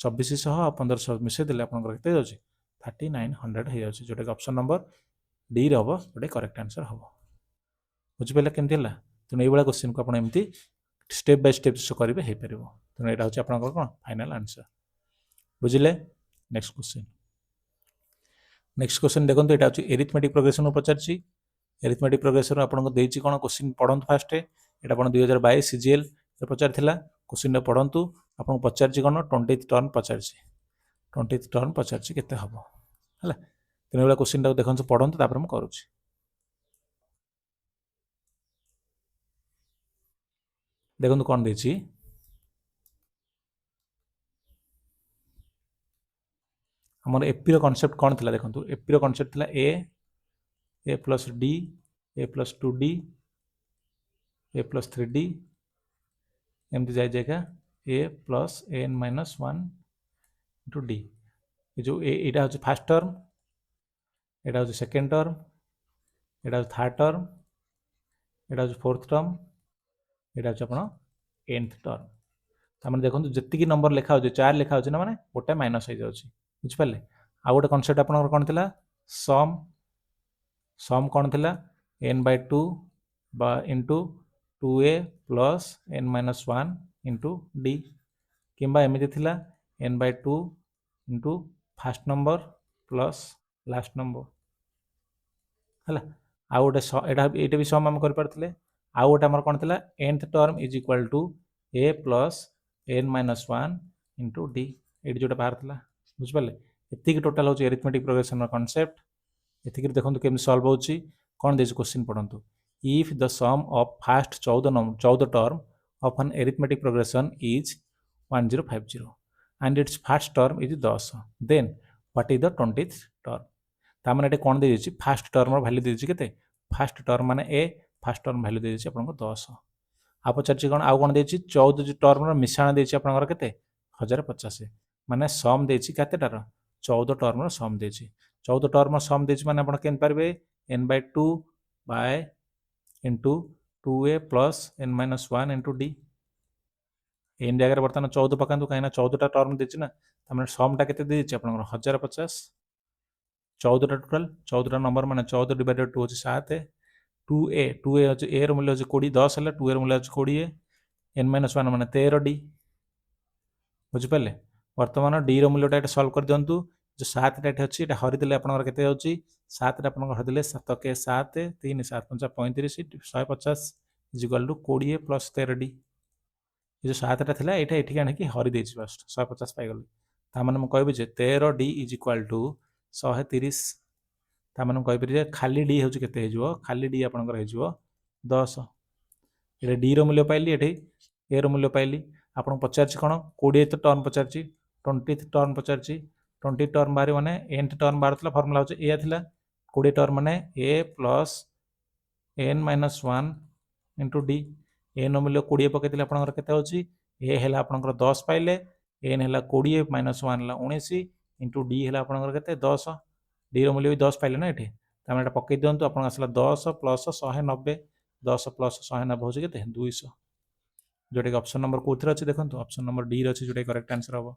2400 और 1500 मिसेई देले आपनकर केते जाउची 3900 हो जाउची जोटा ऑप्शन नंबर डी रे हबो गोटे करेक्ट आंसर हबो बुझिपारे केमती हला तेणु ये क्वेश्चन को आप एमती स्टेप बाय स्टेप करेंगे हो पार तेणु यहाँ हूँ आप कौन फाइनाल आंसर बुझिले नेक्स्ट क्वेश्चन देखो यहाँ हूँ एरिथमेटिक प्रोग्रेसन पचार एरिथमेटिक प्रोग्रेसन आपको देती कौन क्वेश्चन पढ़ु फास्ट यहाँ आप 2022 सीजीएल पचार क्वेश्चन पढ़ु आपको पचार कौन 20th टर्म पचार 20th टर्म पचार के हम है तेणु ये क्वेश्चन टाक देखो पढ़ु तापर मुझे करुँच देखो कौन देती आमर एपी कॉन्सेप्ट कौन थी देखो एपी कॉन्सेप्ट थी a plus d a plus 2d a plus 3d एमती जाए जाएगा a plus n minus 1 into d जो यहाँ हूँ फास्ट टर्म यहाँ हूँ सेकेंड टर्म यहाँ हूँ थर्ड टर्म यहाँ हूँ फोर्थ टर्म यहाँ हूँ आप nth टर्म तार देखो जी नंबर लिखा हो 4 लिखा हो ना माने गोटे माइनस हो जाए बुझिपारे आ गोटे कनसेप्ट आप कौन थी सम सम कौन थी n/2 into 2a plus n-1 into d किंबा एमती थी n/2 into fast number plus last number है आ गोटे ये भी सम आम करें आउ गोटे आम कौन थी nth term is equal to a plus n-1 into d ये जोटा बाहर था बुझिपारे ये टोटाल हूँ एरिथमेटिक प्रोग्रेसन कॉन्सेप्ट ये देखो केमी सल्व हो कौन दे क्वेश्चन पढ़ु if the sum of first 14 term of an arithmetic progression is 1050 and its first term is 10 then what is the 20th term तार मैंने कौन दे फास्ट टर्म वैल्यू देती के फास्ट टर्म माने ए फास्ट टर्म वैल्यू देती आपको 10 आ पचार कौन आउ कौन दे 14 टर्म मिश्रण देती आपके 1050 माने सम देती केतेटार 14 ଟର୍ମର ସମ୍ ଦେଇଛି। 14 ଟର୍ମର ସମ୍ ଦେଇଛି ମାନେ ଆପଣ କେମିତି ପାରିବେ n/2 by into 2a plus n-1 into d। N ଜାଗାରେ ବର୍ତ୍ତମାନ 14 ପକାନ୍ତୁ କାହିଁକିନା 14ଟା ଟର୍ମ ଦେଇଛି ନା, ତାମାନେ ସମଟା କେତେ ଦେଇଛି ଆପଣଙ୍କର 1050। 14ଟା ଟୋଟାଲ 14ଟା ନମ୍ବର ମାନେ 14 ଡିଭାଇଡେଡ୍ 2 ହେଉଛି 7। 2a ଅଛି a ର ମୂଲ୍ୟ ହେଉଛି 20, 10 ହେଲେ 2a ର ମୂଲ୍ୟ ହେଉଛି 20, n-1 ମାନେ 13d। ବୁଝିପାରିଲେ? ବର୍ତ୍ତମାନ d ର ମୂଲ୍ୟଟା ଏଠି ସଲ୍ଭ କରିଦିଅନ୍ତୁ। जो 7ଟା ଏଠି ଅଛି ଏଟା ହରିଦେଲେ ଆପଣଙ୍କର କେତେ ଯାଉଛି 7ଟା ଆପଣଙ୍କର ହରିଦେଲେ 7 କେ 7 3 7 5 35 150 is equal to 20 plus 13d। ये जो 7टा थिला एटा एठी आनिकी हरि देछि फर्स्ट 150 पाई गली। ता माने म कहबि जे 13d इज इक्वल टू 130। ता माने म कहबि जे खाली d होछि केते हेजिवो, खाली d आपनकर हेजिवो 10। एटा d रो मूल्य पाइली, एठी a रो मूल्य पाइली। आपन पचारछि कोन 20 तो टर्म पचारछि, 20 टर्म पचारछि, 20 टर्म बारे माने n टर्म बारतला फार्मूला होछि a थिला 20 टर्म माने a plus n-1 into d। a नो मूल्य 20 पकेतिले आपनकर केते होछि a हैला आपनकर 10 पाइले, n हैला 20 माइनस 1 हैला 19 इंटू d हैला आपनकर केते 10। d रो मूल्य भी 10 पाइले ना एठी, तामे एटा पकेइ दियंतु आपन आसला 10 प्लस 190, 10 प्लस 190 होछि केते 200। जोटे ऑप्शन नंबर कोथरे अछि देखंतु, ऑप्शन नंबर डी रे अछि जोटे करेक्ट आंसर हबो।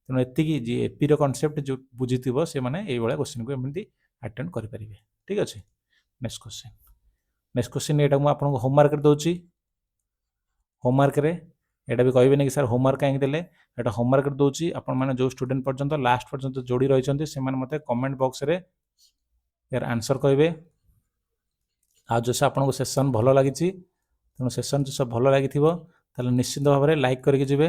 तेणु एतिकी जे एपी रो कांसेप्ट जो बुझिथिबो से माने एई बळा क्वेश्चन को एमति अटेम्प्ट करि परिबे। ठीक अछि। नेक्स्ट क्वेश्चन एटा मु आपन को होमवर्क रे दोछि। होमवर्क रे एटा भी कहबे नै कि सर होमवर्क काहे देले, एटा होमवर्क रे दोछि। आपन माने जो स्टूडेंट पर्यंत लास्ट पर्यंत जोड़ी रहि छथि से माने मते कमेंट बॉक्स रे यार आंसर कहबे। आ जो आपन को सेशन भलो लागिछि, तेणु सेशन जो सब भलो लागिथिबो ताले निश्चित भाव में लाइक करके जिवे।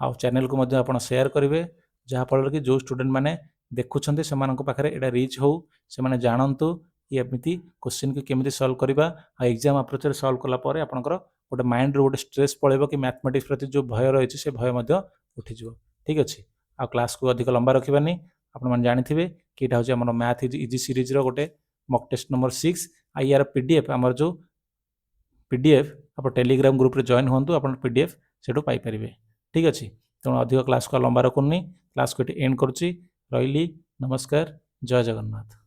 आ चैनल को मध्य आपन शेयर करिवे, जहाँ फल कि जो स्टूडेंट माने देखुछन्ते सेमानक पाखरे एटा रीच हो, से माने जानंतु कि एमिति क्वेश्चन के केमिति सॉल्व करबा। आ एग्जाम अप्रोच रे सॉल्व कला परे आपनकर गोटे माइंड रो गोटे स्ट्रेस पळेबो कि मैथमेटिक्स प्रति जो भय रहिछि से भय मध्य उठी जिवो। ठीक अछि। आ क्लास को अधिक लंबा रखिबानी, आपन माने जानिथिबे कि एटा होछि हमर मैथ इजी सीरीज रो गोटे मॉक टेस्ट नंबर 6। आ यार पीडीएफ हमर जो पीडीएफ आप टेलीग्राम ग्रुप रे जॉइन होंतु, अपन पीडीएफ सेठो पाई परिबे। ठीक अछि। तेणु अधिक क्लास को लंबा रखुनी, क्लास को एंड करूची। रहिली, नमस्कार, जय जगन्नाथ।